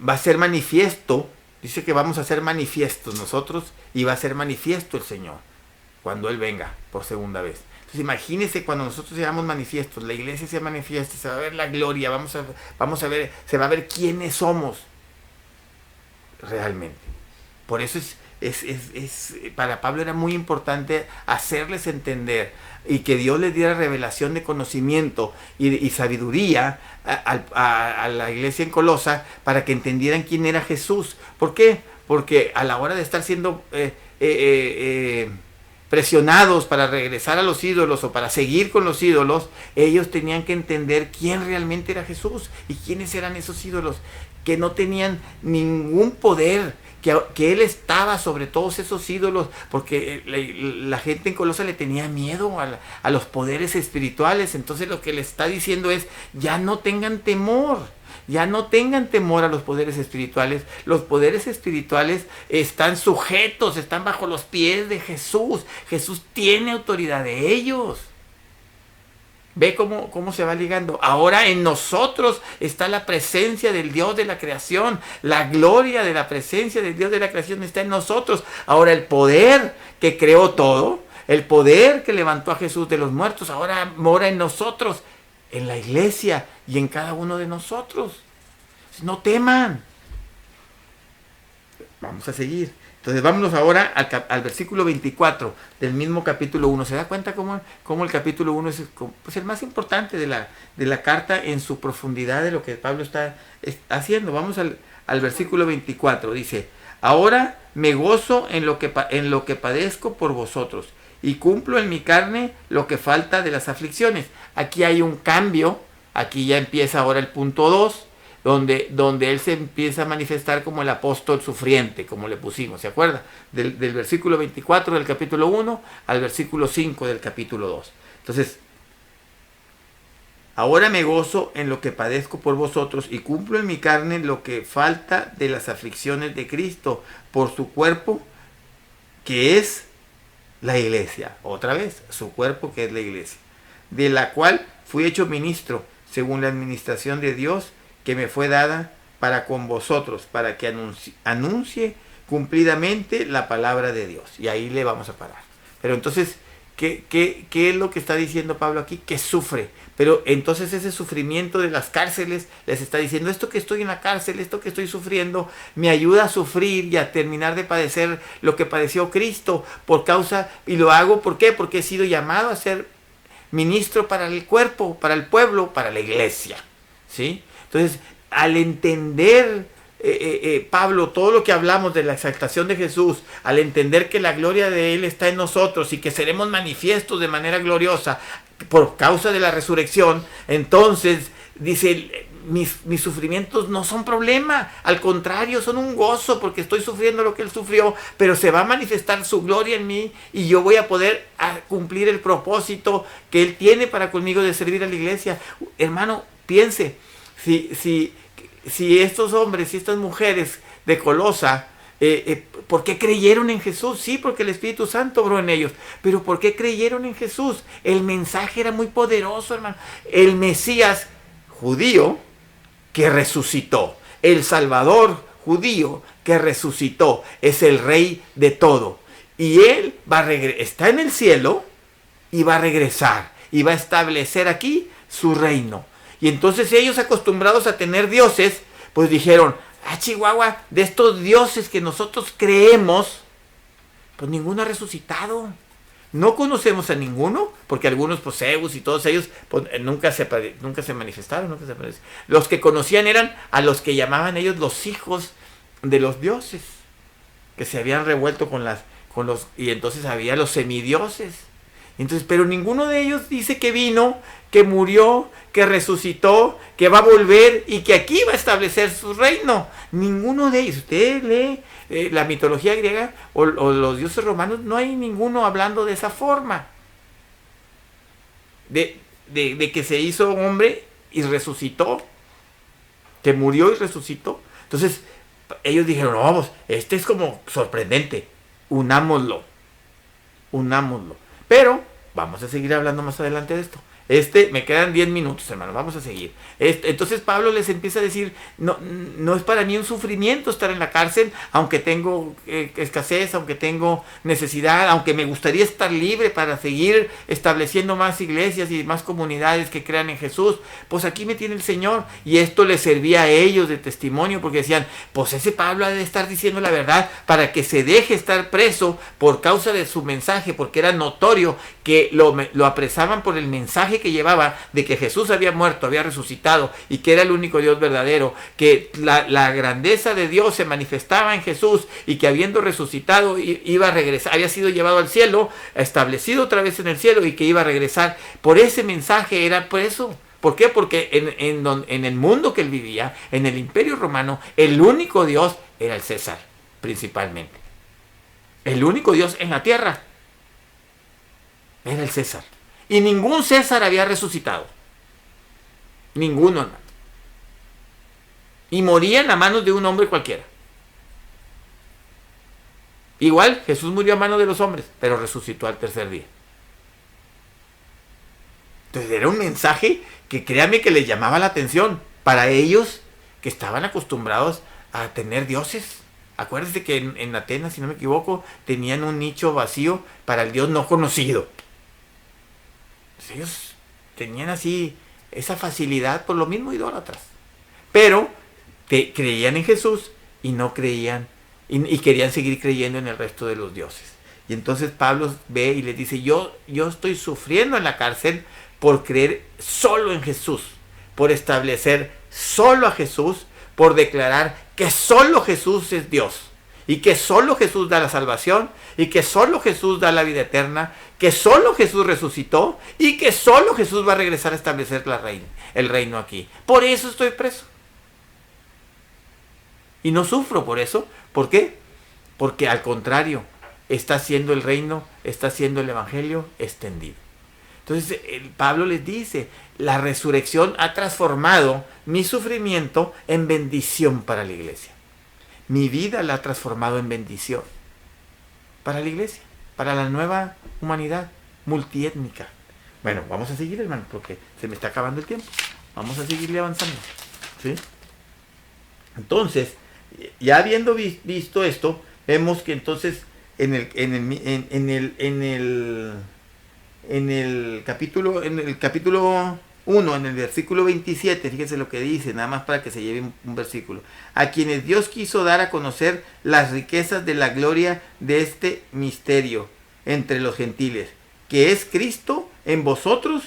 va a ser manifiesto, dice que vamos a ser manifiestos nosotros y va a ser manifiesto el Señor cuando Él venga por segunda vez. Entonces imagínense cuando nosotros seamos manifiestos, la iglesia se manifiesta, se va a ver la gloria, vamos a ver, se va a ver quiénes somos realmente. Por eso para Pablo era muy importante hacerles entender y que Dios les diera revelación de conocimiento y sabiduría a la iglesia en Colosa para que entendieran quién era Jesús. ¿Por qué? Porque a la hora de estar siendo presionados para regresar a los ídolos o para seguir con los ídolos, ellos tenían que entender quién realmente era Jesús y quiénes eran esos ídolos, que no tenían ningún poder, que Él estaba sobre todos esos ídolos, porque la gente en Colosa le tenía miedo a los poderes espirituales. Entonces lo que le está diciendo es, ya no tengan temor. Ya no tengan temor a los poderes espirituales. Los poderes espirituales están sujetos, están bajo los pies de Jesús. Jesús tiene autoridad de ellos. Ve cómo se va ligando. Ahora en nosotros está la presencia del Dios de la creación. La gloria de la presencia del Dios de la creación está en nosotros. Ahora el poder que creó todo, el poder que levantó a Jesús de los muertos, ahora mora en nosotros, en la iglesia y en cada uno de nosotros. No teman. Vamos a seguir. Entonces vámonos ahora al versículo 24 del mismo capítulo 1. ¿Se da cuenta cómo el capítulo 1 es pues el más importante de la carta en su profundidad de lo que Pablo está haciendo? Vamos al versículo 24. Dice, ahora me gozo en lo que padezco por vosotros y cumplo en mi carne lo que falta de las aflicciones. Aquí hay un cambio. Aquí ya empieza ahora el punto 2. Donde él se empieza a manifestar como el apóstol sufriente, como le pusimos, ¿se acuerda? Del versículo 24 del capítulo 1 al versículo 5 del capítulo 2. Entonces, ahora me gozo en lo que padezco por vosotros y cumplo en mi carne lo que falta de las aflicciones de Cristo por su cuerpo, que es la iglesia. Otra vez, su cuerpo que es la iglesia, de la cual fui hecho ministro según la administración de Dios que me fue dada para con vosotros, para que anuncie cumplidamente la palabra de Dios. Y ahí le vamos a parar. Pero entonces, ¿qué es lo que está diciendo Pablo aquí? Que sufre. Pero entonces ese sufrimiento de las cárceles les está diciendo, esto que estoy en la cárcel, esto que estoy sufriendo, me ayuda a sufrir y a terminar de padecer lo que padeció Cristo por causa, y lo hago, ¿por qué? Porque he sido llamado a ser ministro para el cuerpo, para el pueblo, para la iglesia, ¿sí? Entonces, al entender Pablo todo lo que hablamos de la exaltación de Jesús, al entender que la gloria de Él está en nosotros y que seremos manifiestos de manera gloriosa por causa de la resurrección, entonces dice, mis sufrimientos no son problema, al contrario, son un gozo porque estoy sufriendo lo que Él sufrió, pero se va a manifestar su gloria en mí y yo voy a poder cumplir el propósito que Él tiene para conmigo de servir a la iglesia. Hermano, piense, si estos hombres y estas mujeres de Colosa, ¿por qué creyeron en Jesús? Sí, porque el Espíritu Santo obró en ellos. Pero ¿por qué creyeron en Jesús? El mensaje era muy poderoso, hermano. El Mesías judío que resucitó. El Salvador judío que resucitó. Es el Rey de todo. Y Él está en el cielo y va a regresar. Y va a establecer aquí su reino. Y entonces ellos, acostumbrados a tener dioses, pues dijeron, Chihuahua, de estos dioses que nosotros creemos, pues ninguno ha resucitado. No conocemos a ninguno, porque algunos, pues Zeus y todos ellos, pues, nunca se manifestaron. Los que conocían eran a los que llamaban ellos los hijos de los dioses, que se habían revuelto y entonces había los semidioses. Entonces, pero ninguno de ellos dice que vino, que murió, que resucitó, que va a volver y que aquí va a establecer su reino. Ninguno de ellos. Usted lee la mitología griega o los dioses romanos, no hay ninguno hablando de esa forma. De que se hizo hombre y resucitó. Que murió y resucitó. Entonces, ellos dijeron, no, pues, este es como sorprendente. Unámoslo. Pero vamos a seguir hablando más adelante de esto. Me quedan 10 minutos, hermano, vamos a seguir. Entonces Pablo les empieza a decir, no es para mí un sufrimiento estar en la cárcel, aunque tengo escasez, aunque tengo necesidad, aunque me gustaría estar libre para seguir estableciendo más iglesias y más comunidades que crean en Jesús. Pues aquí me tiene el Señor, y esto les servía a ellos de testimonio, porque decían, pues ese Pablo ha de estar diciendo la verdad para que se deje estar preso por causa de su mensaje, porque era notorio que lo apresaban por el mensaje que llevaba de que Jesús había muerto, había resucitado y que era el único Dios verdadero, que la grandeza de Dios se manifestaba en Jesús y que habiendo resucitado iba a regresar, había sido llevado al cielo, establecido otra vez en el cielo y que iba a regresar. Por ese mensaje era por eso. ¿Por qué? Porque en el mundo que él vivía, en el Imperio Romano, el único Dios era el César, principalmente. El único Dios en la tierra era el César. Y ningún César había resucitado. Ninguno, hermano. Y moría en las manos de un hombre cualquiera. Igual, Jesús murió a manos de los hombres, pero resucitó al tercer día. Entonces era un mensaje que créanme que les llamaba la atención para ellos que estaban acostumbrados a tener dioses. Acuérdense que en Atenas, si no me equivoco, tenían un nicho vacío para el Dios no conocido. Ellos tenían así esa facilidad por lo mismo idólatras. Pero creían en Jesús y no creían y querían seguir creyendo en el resto de los dioses. Y entonces Pablo ve y les dice, yo estoy sufriendo en la cárcel por creer solo en Jesús, por establecer solo a Jesús, por declarar que solo Jesús es Dios. Y que solo Jesús da la salvación, y que solo Jesús da la vida eterna, que solo Jesús resucitó, y que solo Jesús va a regresar a establecer el reino aquí. Por eso estoy preso. Y no sufro por eso. ¿Por qué? Porque al contrario, está siendo el reino, está siendo el evangelio extendido. Entonces Pablo les dice, la resurrección ha transformado mi sufrimiento en bendición para la iglesia. Mi vida la ha transformado en bendición para la iglesia, para la nueva humanidad multiétnica. Bueno, vamos a seguir, hermano, porque se me está acabando el tiempo. Vamos a seguirle avanzando, ¿sí? Entonces, ya habiendo visto esto, vemos que entonces en el capítulo 1, en el versículo 27, fíjense lo que dice, nada más para que se lleve un versículo. A quienes Dios quiso dar a conocer las riquezas de la gloria de este misterio entre los gentiles, que es Cristo en vosotros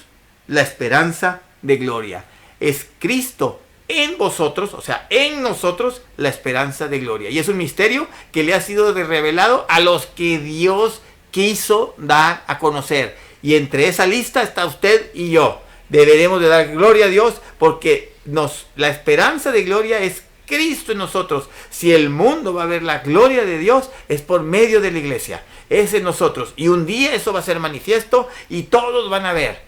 la esperanza de gloria. Es Cristo en vosotros, o sea, en nosotros la esperanza de gloria. Y es un misterio que le ha sido revelado a los que Dios quiso dar a conocer. Y entre esa lista está usted y yo. Deberemos de dar gloria a Dios porque la esperanza de gloria es Cristo en nosotros. Si el mundo va a ver la gloria de Dios, es por medio de la iglesia. Es en nosotros. Y un día eso va a ser manifiesto y todos van a ver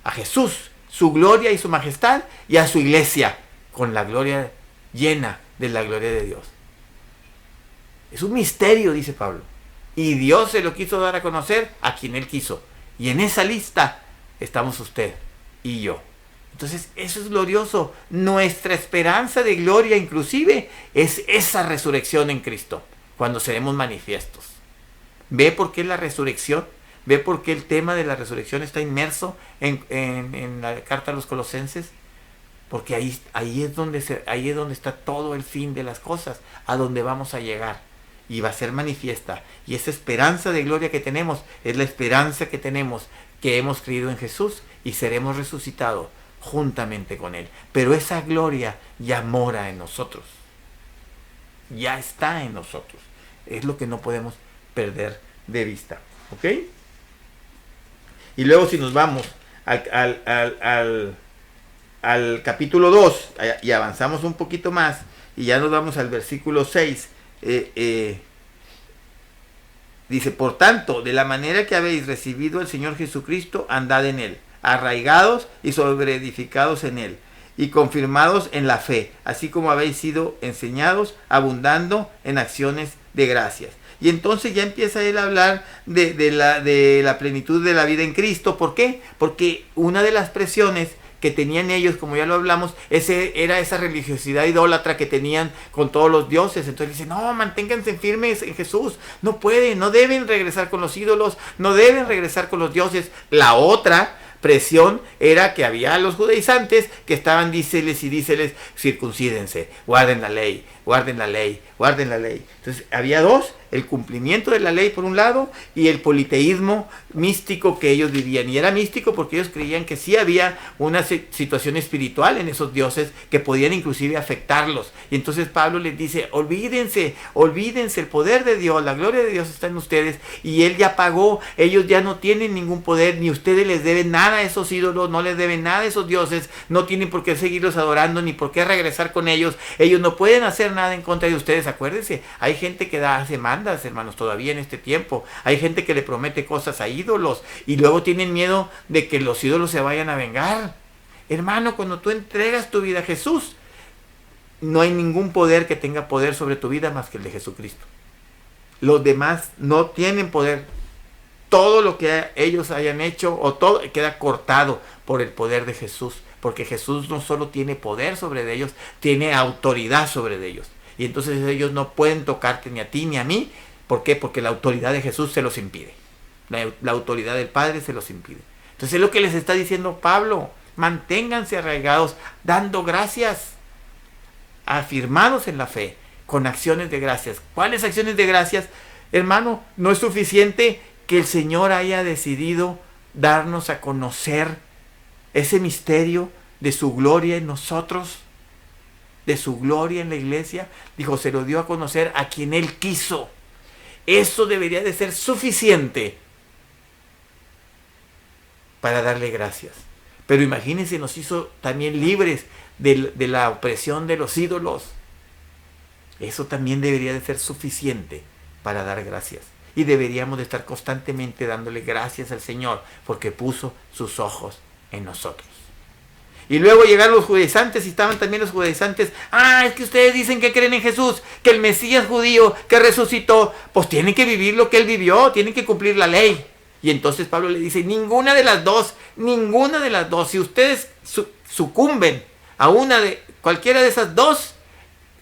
a Jesús, su gloria y su majestad, y a su iglesia con la gloria llena de la gloria de Dios. Es un misterio, dice Pablo. Y Dios se lo quiso dar a conocer a quien Él quiso. Y en esa lista estamos usted y yo. Entonces, eso es glorioso. Nuestra esperanza de gloria, inclusive, es esa resurrección en Cristo, cuando seremos manifiestos. ¿Ve por qué la resurrección? ¿Ve por qué el tema de la resurrección está inmerso en la carta a los Colosenses? Porque ahí es donde está todo el fin de las cosas, a donde vamos a llegar. Y va a ser manifiesta. Y esa esperanza de gloria que tenemos es la esperanza que tenemos, que hemos creído en Jesús y seremos resucitados juntamente con Él. Pero esa gloria ya mora en nosotros. Ya está en nosotros. Es lo que no podemos perder de vista. ¿Ok? Y luego si nos vamos al capítulo 2 y avanzamos un poquito más y ya nos vamos al versículo 6, dice: por tanto, de la manera que habéis recibido al Señor Jesucristo, andad en Él, arraigados y sobreedificados en Él, y confirmados en la fe, así como habéis sido enseñados, abundando en acciones de gracias. Y entonces ya empieza él a hablar de la plenitud de la vida en Cristo. ¿Por qué? Porque una de las presiones que tenían ellos, como ya lo hablamos, era esa religiosidad idólatra que tenían con todos los dioses. Entonces dicen: no, manténganse firmes en Jesús, no pueden, no deben regresar con los ídolos, no deben regresar con los dioses. La otra presión era que había los judaizantes que estaban díceles, circuncídense, guarden la ley, guarden la ley, guarden la ley. Entonces había dos: el cumplimiento de la ley por un lado y el politeísmo místico que ellos vivían. Y era místico porque ellos creían que sí había una situación espiritual en esos dioses que podían inclusive afectarlos. Y entonces Pablo les dice: olvídense el poder de Dios, la gloria de Dios está en ustedes y Él ya pagó. Ellos ya no tienen ningún poder, ni ustedes les deben nada a esos ídolos, no les deben nada a esos dioses, no tienen por qué seguirlos adorando ni por qué regresar con ellos. Ellos no pueden hacer nada en contra de ustedes. Acuérdense, hay gente que hace mandas, hermanos, todavía en este tiempo. Hay gente que le promete cosas a ídolos y luego tienen miedo de que los ídolos se vayan a vengar. Hermano, cuando tú entregas tu vida a Jesús, no hay ningún poder que tenga poder sobre tu vida más que el de Jesucristo. Los demás no tienen poder. Todo lo que ellos hayan hecho o todo queda cortado por el poder de Jesús, porque Jesús no solo tiene poder sobre ellos, tiene autoridad sobre ellos. Y entonces ellos no pueden tocarte ni a ti ni a mí. ¿Por qué? Porque la autoridad de Jesús se los impide. La autoridad del Padre se los impide. Entonces es lo que les está diciendo Pablo: manténganse arraigados, dando gracias, afirmados en la fe, con acciones de gracias. ¿Cuáles acciones de gracias? Hermano, no es suficiente que el Señor haya decidido darnos a conocer ese misterio de su gloria en nosotros, de su gloria en la iglesia. Dijo, se lo dio a conocer a quien Él quiso. Eso debería de ser suficiente para darle gracias. Pero imagínense, nos hizo también libres de la opresión de los ídolos. Eso también debería de ser suficiente para dar gracias. Y deberíamos de estar constantemente dándole gracias al Señor porque puso sus ojos en nosotros. Y luego llegaron los judaizantes y estaban también los judaizantes. Es que ustedes dicen que creen en Jesús, que el Mesías judío que resucitó, pues tienen que vivir lo que Él vivió, tienen que cumplir la ley. Y entonces Pablo le dice, ninguna de las dos, si ustedes sucumben a cualquiera de esas dos,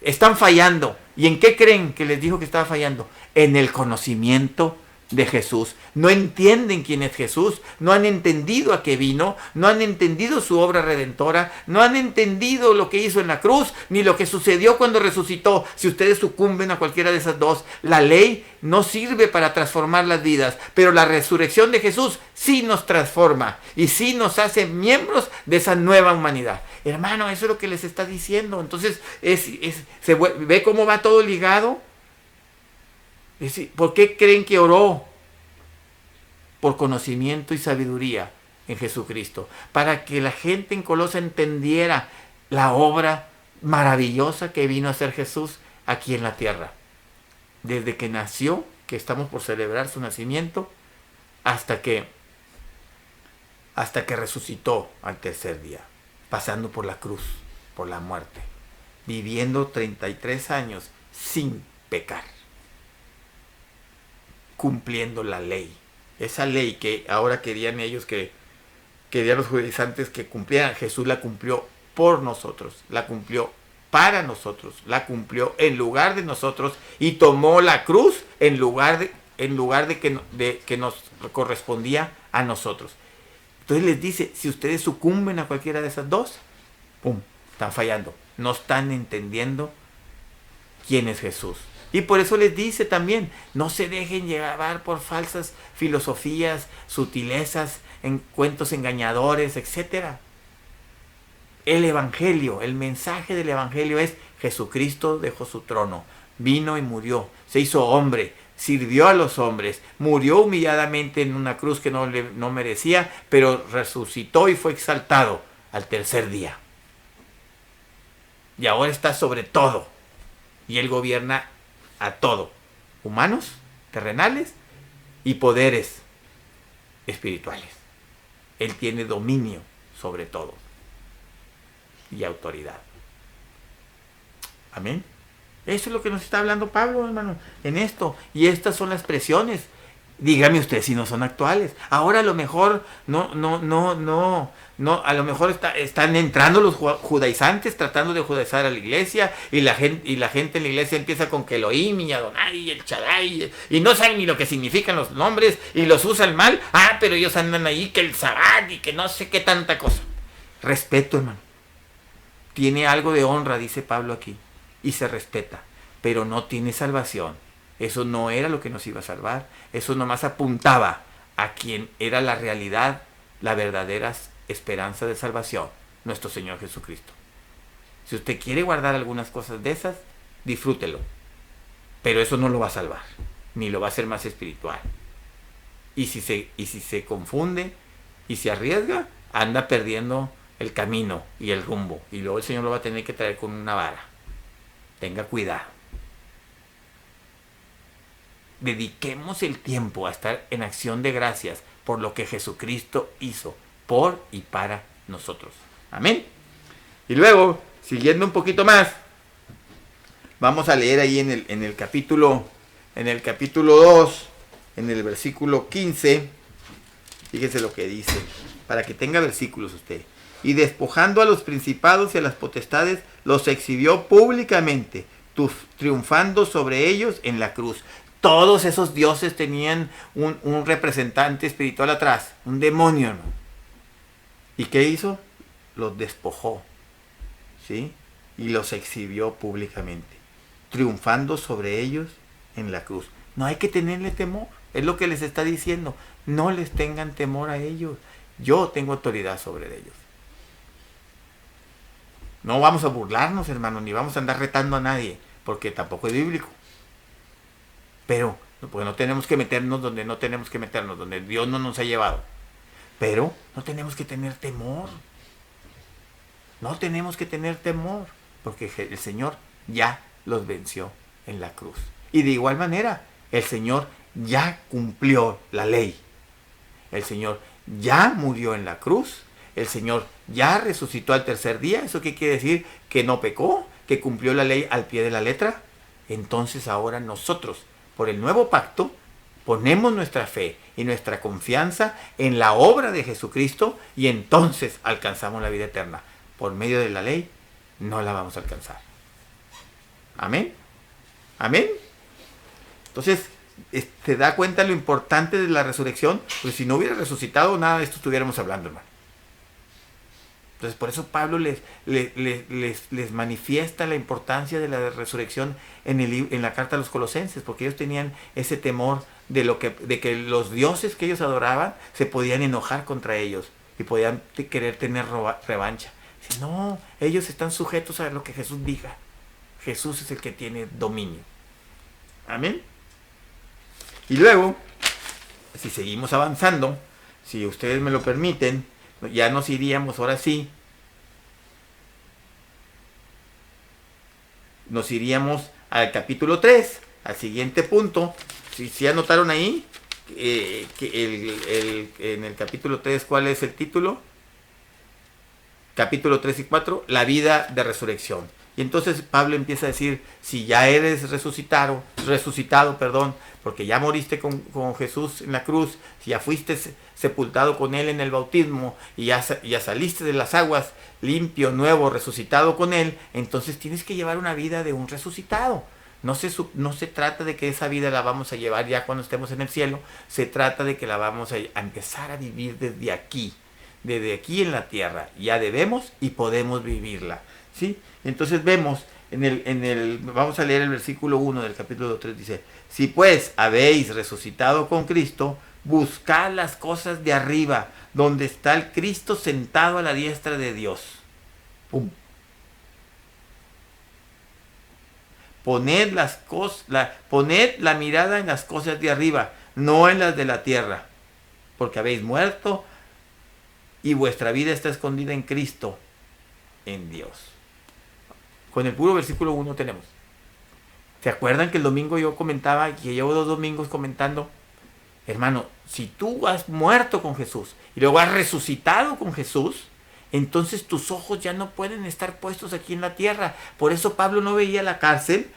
están fallando. ¿Y en qué creen que les dijo que estaba fallando? En el conocimiento de Jesús. No entienden quién es Jesús, no han entendido a qué vino, no han entendido su obra redentora, no han entendido lo que hizo en la cruz, ni lo que sucedió cuando resucitó. Si ustedes sucumben a cualquiera de esas dos, la ley no sirve para transformar las vidas, pero la resurrección de Jesús sí nos transforma y sí nos hace miembros de esa nueva humanidad. Hermano, eso es lo que les está diciendo. Entonces, se ve cómo va todo ligado. ¿Por qué creen que oró? Por conocimiento y sabiduría en Jesucristo, para que la gente en Colosa entendiera la obra maravillosa que vino a hacer Jesús aquí en la tierra. Desde que nació, que estamos por celebrar su nacimiento, hasta que resucitó al tercer día, pasando por la cruz, por la muerte, viviendo 33 años sin pecar, cumpliendo la ley. Esa ley que ahora querían ellos, que querían los judaizantes que cumplieran, Jesús la cumplió por nosotros, la cumplió para nosotros, la cumplió en lugar de nosotros y tomó la cruz en lugar de que nos correspondía a nosotros. Entonces les dice, si ustedes sucumben a cualquiera de esas dos, ¡pum!, están fallando, no están entendiendo quién es Jesús. Y por eso les dice también, no se dejen llevar por falsas filosofías, sutilezas, en cuentos engañadores, etc. El Evangelio, el mensaje del Evangelio es: Jesucristo dejó su trono, vino y murió, se hizo hombre, sirvió a los hombres, murió humilladamente en una cruz que no merecía, pero resucitó y fue exaltado al tercer día. Y ahora está sobre todo. Y Él gobierna a todo, humanos, terrenales y poderes espirituales. Él tiene dominio sobre todo y autoridad. Amén. Eso es lo que nos está hablando Pablo, hermano, en esto. Y estas son las presiones. Dígame usted si no son actuales. Ahora a lo mejor no, a lo mejor están entrando los judaizantes tratando de judaizar a la iglesia, y la gente en la iglesia empieza con que Elohim y Adonai y el Shaddai, y no saben ni lo que significan los nombres y los usan mal. Pero ellos andan ahí que el Sabbat y que no sé qué tanta cosa. Respeto, hermano. Tiene algo de honra, dice Pablo aquí, y se respeta, pero no tiene salvación. Eso no era lo que nos iba a salvar. Eso nomás apuntaba a quien era la realidad, la verdadera esperanza de salvación, nuestro Señor Jesucristo. Si usted quiere guardar algunas cosas de esas, disfrútelo. Pero eso no lo va a salvar, ni lo va a hacer más espiritual. Y si se confunde y se arriesga, anda perdiendo el camino y el rumbo. Y luego el Señor lo va a tener que traer con una vara. Tenga cuidado. Dediquemos el tiempo a estar en acción de gracias por lo que Jesucristo hizo por y para nosotros. Amén. Y luego, siguiendo un poquito más, vamos a leer ahí en el capítulo 2, en el versículo 15. Fíjense lo que dice, para que tenga versículos usted. Y despojando a los principados y a las potestades, los exhibió públicamente, triunfando sobre ellos en la cruz. Todos esos dioses tenían un representante espiritual atrás, un demonio, ¿no? ¿Y qué hizo? Los despojó, ¿sí? Y los exhibió públicamente, triunfando sobre ellos en la cruz. No hay que tenerle temor, es lo que les está diciendo. No les tengan temor a ellos. Yo tengo autoridad sobre ellos. No vamos a burlarnos, hermano, ni vamos a andar retando a nadie, porque tampoco es bíblico. Pero, porque no tenemos que meternos donde no tenemos que meternos, donde Dios no nos ha llevado. Pero no tenemos que tener temor. No tenemos que tener temor, porque el Señor ya los venció en la cruz. Y de igual manera, el Señor ya cumplió la ley. El Señor ya murió en la cruz. El Señor ya resucitó al tercer día. ¿Eso qué quiere decir? Que no pecó, que cumplió la ley al pie de la letra. Entonces ahora nosotros, por el nuevo pacto, ponemos nuestra fe y nuestra confianza en la obra de Jesucristo, y entonces alcanzamos la vida eterna. Por medio de la ley no la vamos a alcanzar. Amén. Amén. Entonces, se da cuenta lo importante de la resurrección, pues si no hubiera resucitado, nada de esto estuviéramos hablando, hermano. Entonces, por eso Pablo les manifiesta la importancia de la resurrección en la carta a los Colosenses, porque ellos tenían ese temor de que los dioses que ellos adoraban se podían enojar contra ellos y podían querer tener revancha. Dice, no, ellos están sujetos a lo que Jesús diga. Jesús es el que tiene dominio. Amén. Y luego, si seguimos avanzando, si ustedes me lo permiten, ya nos iríamos, ahora sí, nos iríamos al capítulo 3, al siguiente punto. Si anotaron ahí, en el capítulo 3, ¿cuál es el título? Capítulo 3 y 4, la vida de resurrección. Y entonces Pablo empieza a decir, si ya eres resucitado, porque ya moriste con Jesús en la cruz, si ya fuiste sepultado con Él en el bautismo, y ya saliste de las aguas limpio, nuevo, resucitado con Él, entonces tienes que llevar una vida de un resucitado. No se trata de que esa vida la vamos a llevar ya cuando estemos en el cielo, se trata de que la vamos a empezar a vivir desde aquí en la tierra. Ya debemos y podemos vivirla, ¿sí? Entonces vemos, vamos a leer el versículo 1 del capítulo 3, dice, si pues habéis resucitado con Cristo, buscad las cosas de arriba, donde está el Cristo sentado a la diestra de Dios. ¡Pum! Poned la mirada en las cosas de arriba, no en las de la tierra, porque habéis muerto y vuestra vida está escondida en Cristo, en Dios. Con el puro versículo 1 tenemos. ¿Se acuerdan que el domingo yo comentaba, que llevo 2 domingos comentando? Hermano, si tú has muerto con Jesús y luego has resucitado con Jesús, entonces tus ojos ya no pueden estar puestos aquí en la tierra. Por eso Pablo no veía la cárcel.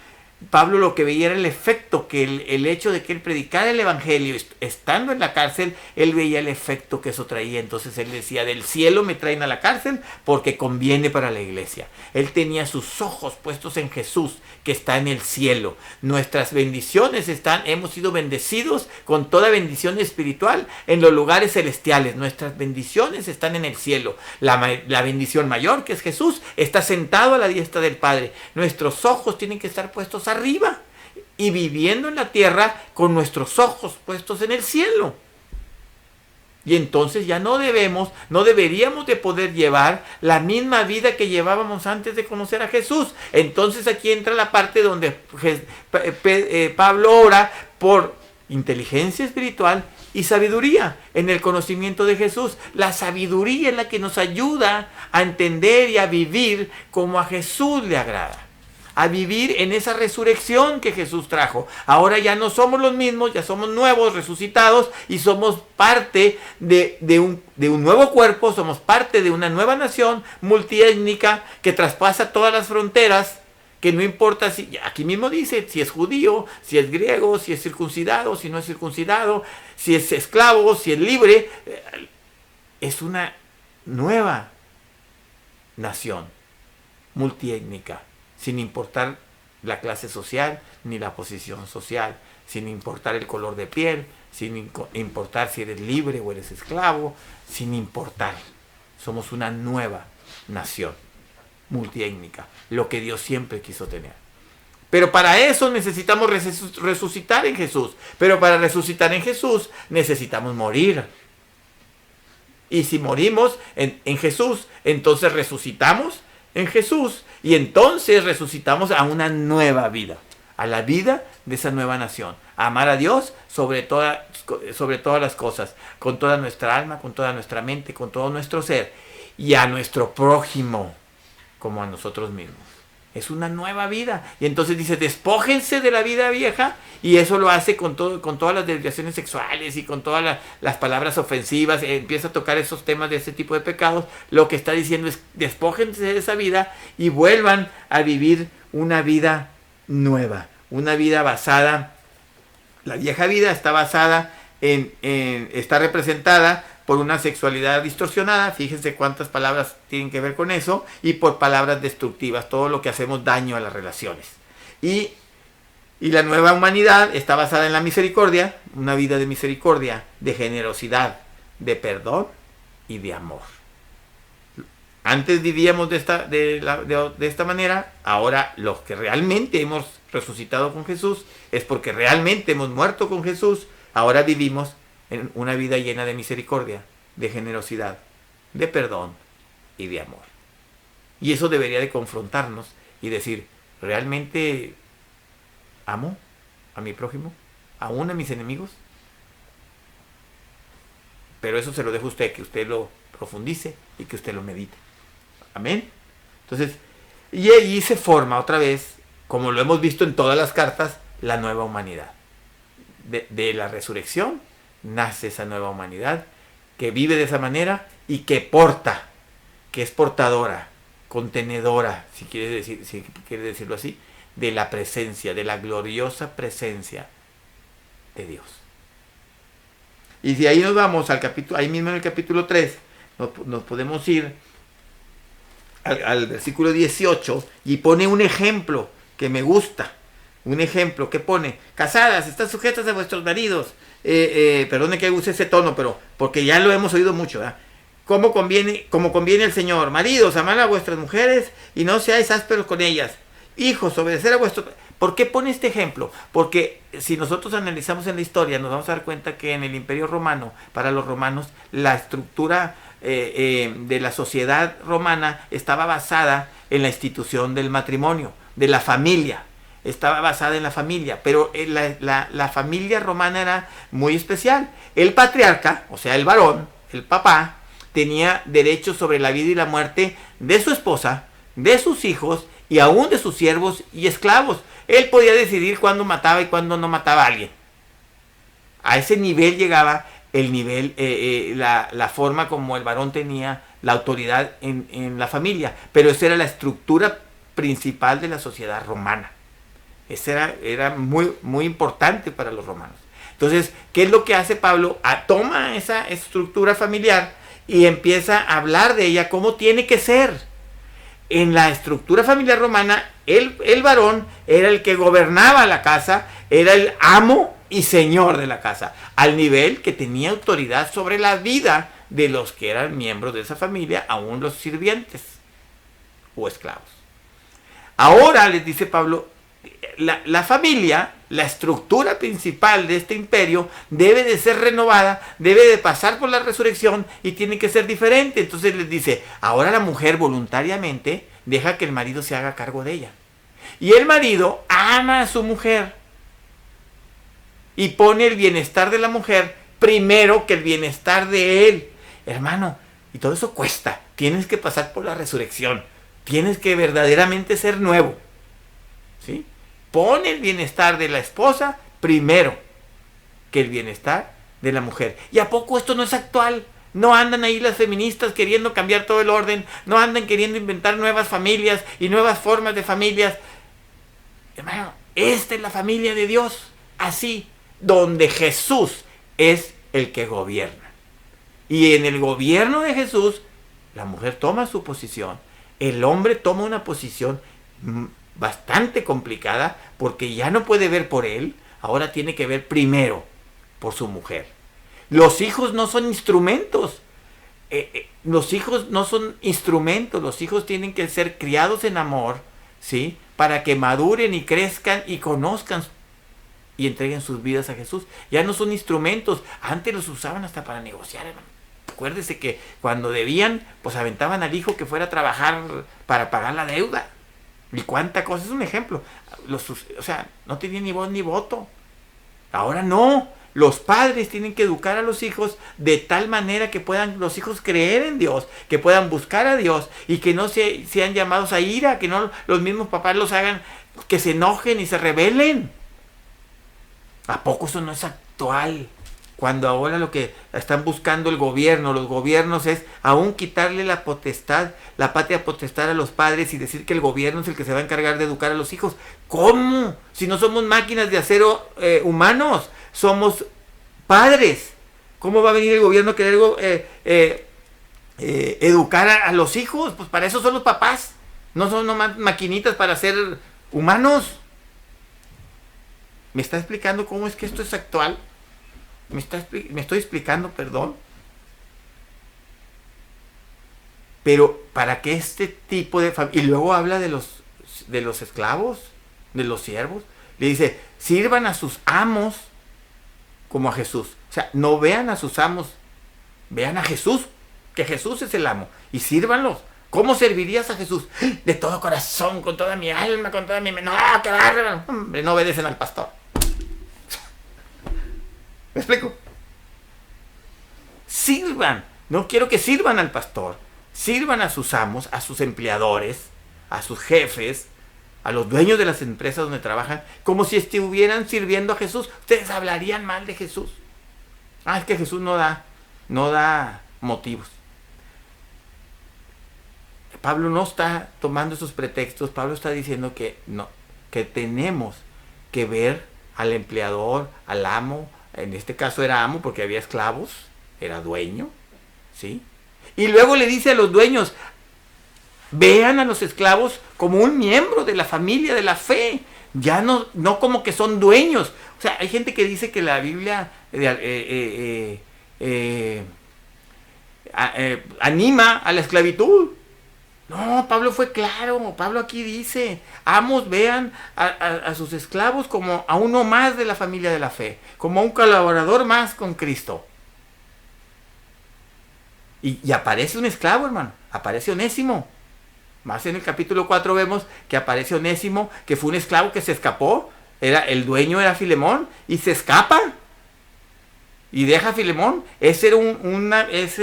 Pablo lo que veía era el efecto, que el hecho de que él predicara el evangelio estando en la cárcel, él veía el efecto que eso traía. Entonces él decía, del cielo me traen a la cárcel porque conviene para la iglesia. Él tenía sus ojos puestos en Jesús, que está en el cielo. Nuestras bendiciones hemos sido bendecidos con toda bendición espiritual en los lugares celestiales. Nuestras bendiciones están en el cielo. La bendición mayor, que es Jesús, está sentado a la diestra del Padre. Nuestros ojos tienen que estar puestos arriba y viviendo en la tierra con nuestros ojos puestos en el cielo. Y entonces ya no deberíamos de poder llevar la misma vida que llevábamos antes de conocer a Jesús. Entonces aquí entra la parte donde Pablo ora por inteligencia espiritual y sabiduría en el conocimiento de Jesús. La sabiduría es la que nos ayuda a entender y a vivir como a Jesús le agrada. A vivir en esa resurrección que Jesús trajo. Ahora ya no somos los mismos, ya somos nuevos, resucitados, y somos parte de un nuevo cuerpo, somos parte de una nueva nación multiétnica que traspasa todas las fronteras, que no importa si, aquí mismo dice, si es judío, si es griego, si es circuncidado, si no es circuncidado, si es esclavo, si es libre. Es una nueva nación multiétnica. Sin importar la clase social, ni la posición social, sin importar el color de piel, sin importar si eres libre o eres esclavo, sin importar. Somos una nueva nación multiétnica, lo que Dios siempre quiso tener. Pero para eso necesitamos resucitar en Jesús. Pero para resucitar en Jesús necesitamos morir. Y si morimos en Jesús, entonces resucitamos en Jesús. Y entonces resucitamos a una nueva vida, a la vida de esa nueva nación. A amar a Dios sobre todas las cosas, con toda nuestra alma, con toda nuestra mente, con todo nuestro ser. Y a nuestro prójimo como a nosotros mismos. Es una nueva vida. Y entonces dice, despójense de la vida vieja. Y eso lo hace con todas las desviaciones sexuales y con todas las palabras ofensivas. Empieza a tocar esos temas de ese tipo de pecados. Lo que está diciendo es, despójense de esa vida y vuelvan a vivir una vida nueva. Una vida basada. La vieja vida está basada está representada por una sexualidad distorsionada, fíjense cuántas palabras tienen que ver con eso, y por palabras destructivas, todo lo que hacemos daño a las relaciones. Y Y la nueva humanidad está basada en la misericordia, una vida de misericordia, de generosidad, de perdón y de amor. Antes vivíamos de esta manera, ahora los que realmente hemos resucitado con Jesús es porque realmente hemos muerto con Jesús, ahora vivimos en una vida llena de misericordia, de generosidad, de perdón y de amor. Y eso debería de confrontarnos y decir, ¿realmente amo a mi prójimo? ¿Aún a mis enemigos? Pero eso se lo dejo a usted, que usted lo profundice y que usted lo medite. Amén. Entonces, y ahí se forma otra vez, como lo hemos visto en todas las cartas, la nueva humanidad. De la resurrección nace esa nueva humanidad que vive de esa manera y que porta, que es portadora, contenedora, si quiere decirlo así, de la presencia, de la gloriosa presencia de Dios. Y si ahí nos vamos al capítulo, ahí mismo en el capítulo 3, nos podemos ir al versículo 18 y pone un ejemplo que me gusta. Un ejemplo que pone: casadas, están sujetas a vuestros maridos. Perdone que use ese tono, pero porque ya lo hemos oído mucho, ¿verdad? Como conviene al Señor. Maridos, amad a vuestras mujeres y no seáis ásperos con ellas. Hijos, obedecer a vuestros... ¿Por qué pone este ejemplo? Porque si nosotros analizamos en la historia, nos vamos a dar cuenta que en el Imperio Romano, para los romanos, la estructura de la sociedad romana estaba basada en la institución del matrimonio, de la familia. Estaba basada en la familia, pero la familia romana era muy especial. El patriarca, o sea, el varón, el papá, tenía derechos sobre la vida y la muerte de su esposa, de sus hijos y aún de sus siervos y esclavos. Él podía decidir cuándo mataba y cuándo no mataba a alguien. A ese nivel llegaba el nivel, la forma como el varón tenía la autoridad en la familia. Pero esa era la estructura principal de la sociedad romana. Esa era muy, muy importante para los romanos. Entonces, ¿qué es lo que hace Pablo? Toma esa estructura familiar y empieza a hablar de ella, cómo tiene que ser. En la estructura familiar romana, el varón era el que gobernaba la casa, era el amo y señor de la casa, al nivel que tenía autoridad sobre la vida de los que eran miembros de esa familia, aún los sirvientes o esclavos. Ahora les dice Pablo, la familia, la estructura principal de este imperio debe de ser renovada, debe de pasar por la resurrección y tiene que ser diferente. Entonces les dice, ahora la mujer voluntariamente deja que el marido se haga cargo de ella. Y el marido ama a su mujer y pone el bienestar de la mujer primero que el bienestar de él. Hermano, y todo eso cuesta. Tienes que pasar por la resurrección. Tienes que verdaderamente ser nuevo. ¿Sí? Pone el bienestar de la esposa primero que el bienestar de la mujer. ¿Y a poco esto no es actual? No andan ahí las feministas queriendo cambiar todo el orden, no andan queriendo inventar nuevas familias y nuevas formas de familias. Hermano, esta es la familia de Dios, así, donde Jesús es el que gobierna. Y en el gobierno de Jesús, la mujer toma su posición, el hombre toma una posición bastante complicada, porque ya no puede ver por él, ahora tiene que ver primero por su mujer. Los hijos no son instrumentos, los hijos no son instrumentos, los hijos tienen que ser criados en amor, ¿sí? Para que maduren y crezcan y conozcan y entreguen sus vidas a Jesús. Ya no son instrumentos, antes los usaban hasta para negociar, hermano. Acuérdese que cuando debían, pues aventaban al hijo que fuera a trabajar para pagar la deuda. Y cuánta cosa, es un ejemplo. O sea, no tenían ni voz ni voto. Ahora no. Los padres tienen que educar a los hijos de tal manera que puedan los hijos creer en Dios, que puedan buscar a Dios y que no sean llamados a ira, que no los mismos papás los hagan que se enojen y se rebelen. ¿A poco eso no es actual? Cuando ahora lo que están buscando los gobiernos es aún quitarle la potestad, la patria potestad a los padres y decir que el gobierno es el que se va a encargar de educar a los hijos. ¿Cómo? Si no somos máquinas de acero humanos, somos padres. ¿Cómo va a venir el gobierno a querer educar a los hijos? Pues para eso son los papás. No son nomás maquinitas para ser humanos. ¿Me está explicando cómo es que esto es actual? ¿Me estoy explicando, perdón? Pero para que este tipo de familia... Y luego habla de los esclavos, de los siervos. Le dice, sirvan a sus amos como a Jesús. O sea, no vean a sus amos, vean a Jesús, que Jesús es el amo. Y sírvanlos. ¿Cómo servirías a Jesús? De todo corazón, con toda mi alma, con toda mi... ¡No, qué bárbaro! Hombre, no obedecen al pastor. ¿Me explico? Sirvan. No quiero que sirvan al pastor. Sirvan a sus amos, a sus empleadores, a sus jefes, a los dueños de las empresas donde trabajan, como si estuvieran sirviendo a Jesús. Ustedes hablarían mal de Jesús. Es que Jesús no da motivos. Pablo no está tomando esos pretextos. Pablo está diciendo que no, que tenemos que ver al empleador, al amo. En este caso era amo porque había esclavos, era dueño, ¿sí? Y luego le dice a los dueños, vean a los esclavos como un miembro de la familia de la fe, ya no como que son dueños. O sea, hay gente que dice que la Biblia anima a la esclavitud. No, Pablo fue claro. Pablo aquí dice, amos, vean a sus esclavos como a uno más de la familia de la fe, como a un colaborador más con Cristo. Y aparece un esclavo, hermano, aparece Onésimo. Más en el capítulo 4 vemos que aparece Onésimo, que fue un esclavo que se escapó. El dueño era Filemón y se escapa. Y deja a Filemón. Ese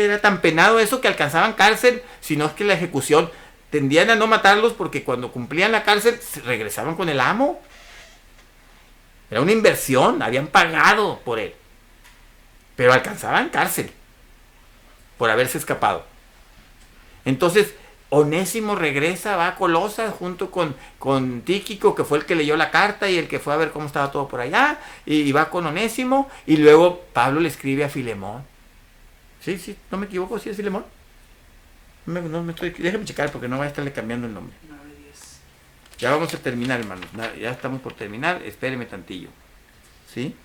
era tan penado eso que alcanzaban cárcel, sino es que la ejecución tendían a no matarlos porque cuando cumplían la cárcel regresaban con el amo. Era una inversión, habían pagado por él. Pero alcanzaban cárcel por haberse escapado. Entonces Onésimo regresa, va a Colosas junto con Tíquico, que fue el que leyó la carta y el que fue a ver cómo estaba todo por allá, y va con Onésimo, y luego Pablo le escribe a Filemón. Sí, no me equivoco, ¿sí es Filemón? Déjame checar porque no voy a estarle cambiando el nombre. 9:10. Ya vamos a terminar, hermanos, ya estamos por terminar, espéreme tantillo. ¿Sí?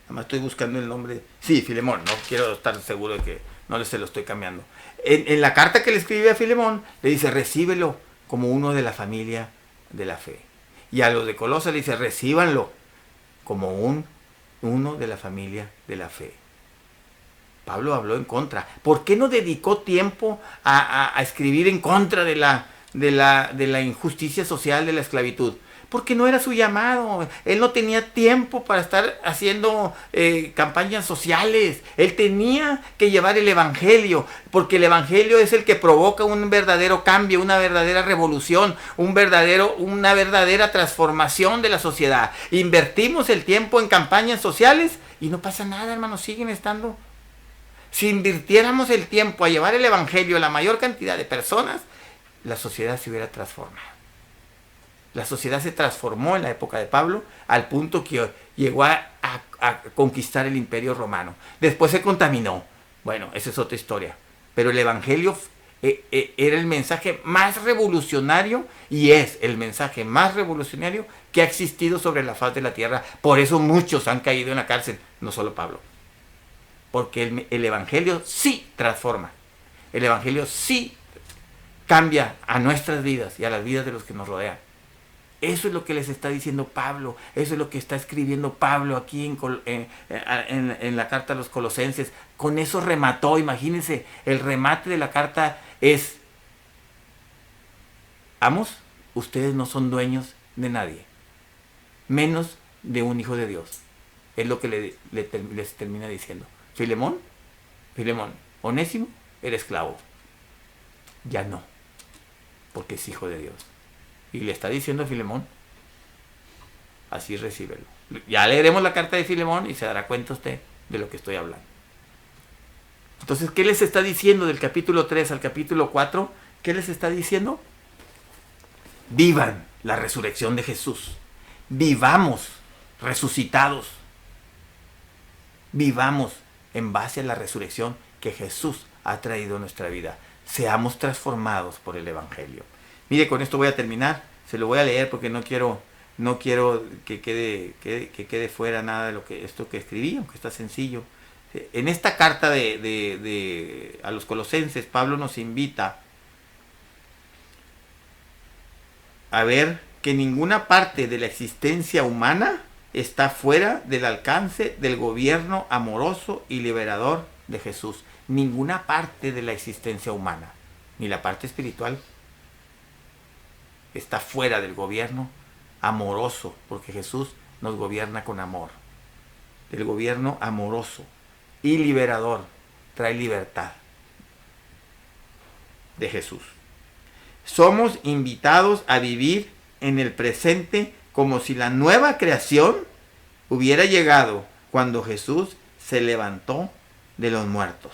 Nada más estoy buscando el nombre. Sí, Filemón, no quiero estar seguro de que no se lo estoy cambiando. En la carta que le escribe a Filemón, le dice, recíbelo como uno de la familia de la fe. Y a los de Colosas le dice, recíbanlo como uno de la familia de la fe. Pablo habló en contra. ¿Por qué no dedicó tiempo a escribir en contra de la injusticia social de la esclavitud? Porque no era su llamado. Él no tenía tiempo para estar haciendo campañas sociales. Él tenía que llevar el evangelio, porque el evangelio es el que provoca un verdadero cambio, una verdadera revolución, una verdadera transformación de la sociedad. Invertimos el tiempo en campañas sociales y no pasa nada, hermanos, siguen estando. Si invirtiéramos el tiempo a llevar el evangelio a la mayor cantidad de personas, la sociedad se hubiera transformado. La sociedad se transformó en la época de Pablo al punto que llegó a conquistar el imperio romano. Después se contaminó. Bueno, esa es otra historia. Pero el evangelio era el mensaje más revolucionario y es el mensaje más revolucionario que ha existido sobre la faz de la tierra. Por eso muchos han caído en la cárcel, no solo Pablo. Porque el evangelio sí transforma. El evangelio sí cambia a nuestras vidas y a las vidas de los que nos rodean. Eso es lo que les está diciendo Pablo. Eso es lo que está escribiendo Pablo aquí en la carta a los Colosenses. Con eso remató. Imagínense, el remate de la carta es: amos, ustedes no son dueños de nadie, menos de un hijo de Dios. Es lo que les termina diciendo. Filemón, Onésimo era esclavo. Ya no, porque es hijo de Dios. Y le está diciendo a Filemón, así recíbelo. Ya leeremos la carta de Filemón y se dará cuenta usted de lo que estoy hablando. Entonces, ¿qué les está diciendo del capítulo 3 al capítulo 4? ¿Qué les está diciendo? Vivan la resurrección de Jesús. Vivamos resucitados. Vivamos en base a la resurrección que Jesús ha traído a nuestra vida. Seamos transformados por el evangelio. Mire, con esto voy a terminar. Se lo voy a leer porque no quiero no quiero que quede fuera nada de esto que escribí, aunque está sencillo. En esta carta a los Colosenses, Pablo nos invita a ver que ninguna parte de la existencia humana está fuera del alcance del gobierno amoroso y liberador de Jesús. Ninguna parte de la existencia humana, ni la parte espiritual, está fuera del gobierno amoroso, porque Jesús nos gobierna con amor. El gobierno amoroso y liberador trae libertad de Jesús. Somos invitados a vivir en el presente como si la nueva creación hubiera llegado cuando Jesús se levantó de los muertos.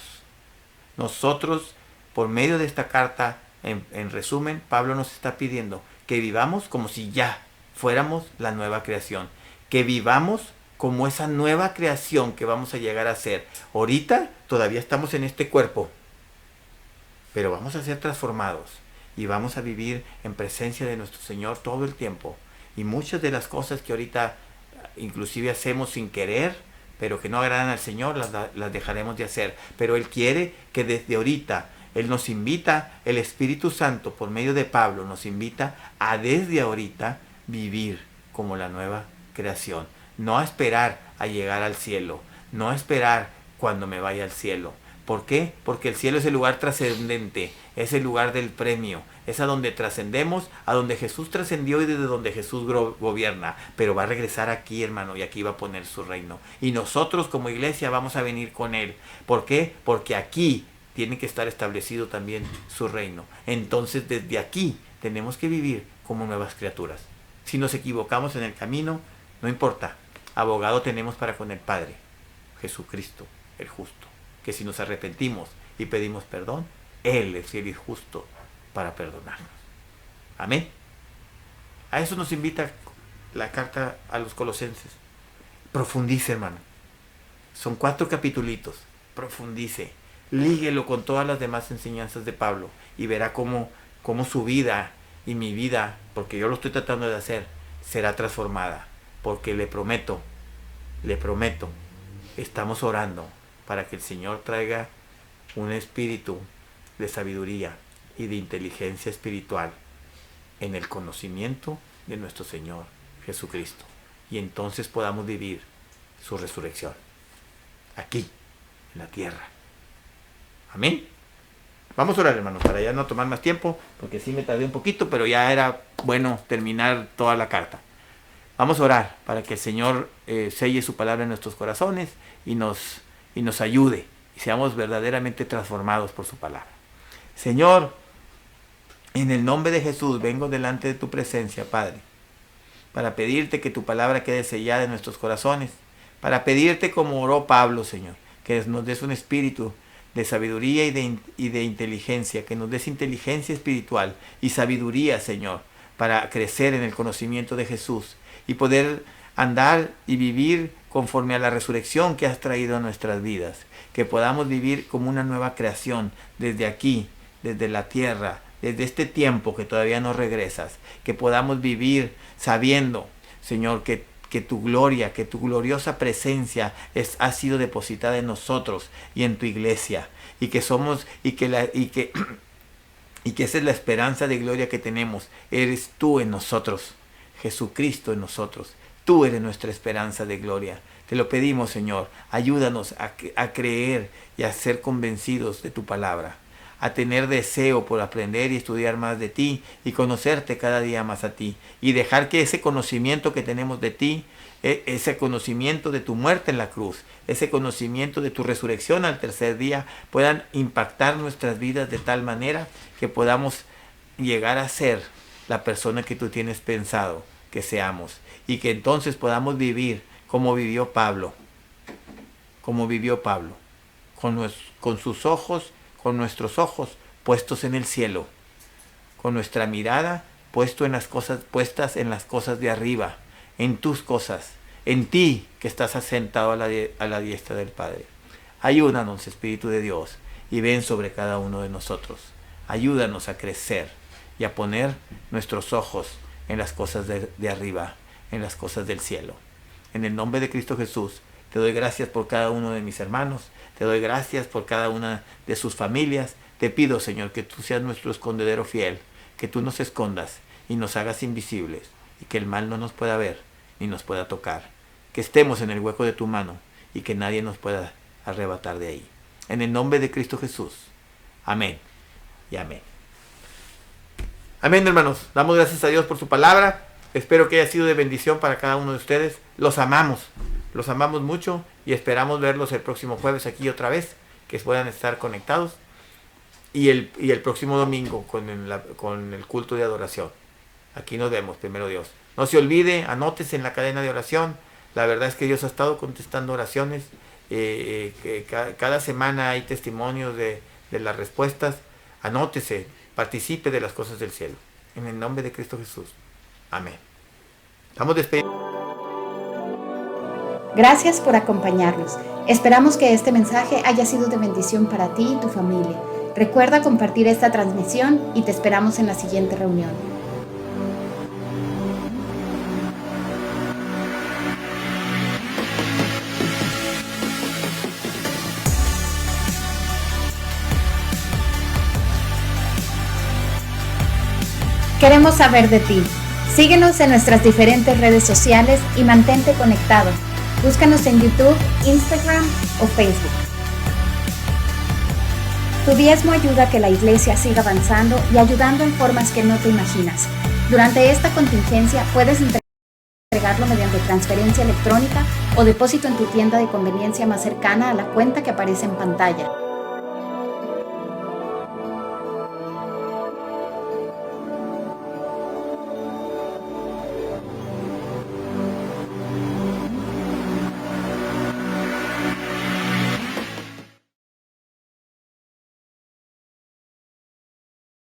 Nosotros, por medio de esta carta, en resumen, Pablo nos está pidiendo que vivamos como si ya fuéramos la nueva creación, que vivamos como esa nueva creación que vamos a llegar a ser. Ahorita todavía estamos en este cuerpo, pero vamos a ser transformados y vamos a vivir en presencia de nuestro Señor todo el tiempo. Y muchas de las cosas que ahorita inclusive hacemos sin querer, pero que no agradan al Señor, las dejaremos de hacer. Pero Él quiere que desde ahorita, Él nos invita, el Espíritu Santo por medio de Pablo nos invita a desde ahorita vivir como la nueva creación. No a esperar a llegar al cielo, no a esperar cuando me vaya al cielo. ¿Por qué? Porque el cielo es el lugar trascendente, es el lugar del premio, es a donde trascendemos, a donde Jesús trascendió y desde donde Jesús gobierna. Pero va a regresar aquí, hermano, y aquí va a poner su reino. Y nosotros como iglesia vamos a venir con Él. ¿Por qué? Porque aquí tiene que estar establecido también su reino. Entonces desde aquí tenemos que vivir como nuevas criaturas. Si nos equivocamos en el camino, no importa. Abogado tenemos para con el Padre, Jesucristo, el justo. Que si nos arrepentimos y pedimos perdón, Él es fiel y justo para perdonarnos. Amén. A eso nos invita la carta a los Colosenses. Profundice, hermano. Son 4 capitulitos. Profundice. Líguelo con todas las demás enseñanzas de Pablo y verá cómo su vida y mi vida, porque yo lo estoy tratando de hacer, será transformada. Porque le prometo, estamos orando para que el Señor traiga un espíritu de sabiduría y de inteligencia espiritual en el conocimiento de nuestro Señor Jesucristo. Y entonces podamos vivir su resurrección aquí, en la tierra. Amén. Vamos a orar, hermanos, para ya no tomar más tiempo, porque sí me tardé un poquito, pero ya era bueno terminar toda la carta. Vamos a orar para que el Señor selle su palabra en nuestros corazones y nos ayude y seamos verdaderamente transformados por su palabra. Señor, en el nombre de Jesús vengo delante de tu presencia, Padre, para pedirte que tu palabra quede sellada en nuestros corazones, para pedirte como oró Pablo, Señor, que nos des un espíritu de sabiduría y de inteligencia, que nos des inteligencia espiritual y sabiduría, Señor, para crecer en el conocimiento de Jesús y poder andar y vivir conforme a la resurrección que has traído a nuestras vidas. Que podamos vivir como una nueva creación desde aquí, desde la tierra, desde este tiempo que todavía no regresas. Que podamos vivir sabiendo, Señor, que tu gloria, que tu gloriosa presencia ha sido depositada en nosotros y en tu iglesia. Y que somos, y que esa es la esperanza de gloria que tenemos. Eres tú en nosotros. Jesucristo en nosotros. Tú eres nuestra esperanza de gloria. Te lo pedimos, Señor. Ayúdanos a creer y a ser convencidos de tu palabra. A tener deseo por aprender y estudiar más de ti y conocerte cada día más a ti. Y dejar que ese conocimiento que tenemos de ti, ese conocimiento de tu muerte en la cruz, ese conocimiento de tu resurrección al tercer día, puedan impactar nuestras vidas de tal manera que podamos llegar a ser la persona que tú tienes pensado que seamos. Y que entonces podamos vivir como vivió Pablo. Como vivió Pablo. Con sus ojos, con nuestros ojos puestos en el cielo. Con nuestra mirada puestas en las cosas de arriba. En tus cosas. En ti que estás asentado a la diestra del Padre. Ayúdanos, Espíritu de Dios. Y ven sobre cada uno de nosotros. Ayúdanos a crecer y a poner nuestros ojos en las cosas de arriba. en las cosas del cielo. En el nombre de Cristo Jesús, te doy gracias por cada uno de mis hermanos, te doy gracias por cada una de sus familias. Te pido, Señor, que tú seas nuestro escondedero fiel, que tú nos escondas y nos hagas invisibles, y que el mal no nos pueda ver ni nos pueda tocar, que estemos en el hueco de tu mano y que nadie nos pueda arrebatar de ahí. En el nombre de Cristo Jesús. Amén y amén. Amén, hermanos. Damos gracias a Dios por su palabra. Espero que haya sido de bendición para cada uno de ustedes. Los amamos mucho y esperamos verlos el próximo jueves aquí otra vez, que puedan estar conectados. Y el próximo domingo con el culto de adoración. Aquí nos vemos, primero Dios. No se olvide, anótese en la cadena de oración. La verdad es que Dios ha estado contestando oraciones. Cada semana hay testimonios de las respuestas. Anótese, participe de las cosas del cielo. En el nombre de Cristo Jesús. Amén. Estamos despedidos. Gracias por acompañarnos. Esperamos que este mensaje haya sido de bendición para ti y tu familia. Recuerda compartir esta transmisión y te esperamos en la siguiente reunión. Queremos saber de ti. Síguenos en nuestras diferentes redes sociales y mantente conectado. Búscanos en YouTube, Instagram o Facebook. Tu diezmo ayuda a que la iglesia siga avanzando y ayudando en formas que no te imaginas. Durante esta contingencia puedes entregarlo mediante transferencia electrónica o depósito en tu tienda de conveniencia más cercana a la cuenta que aparece en pantalla.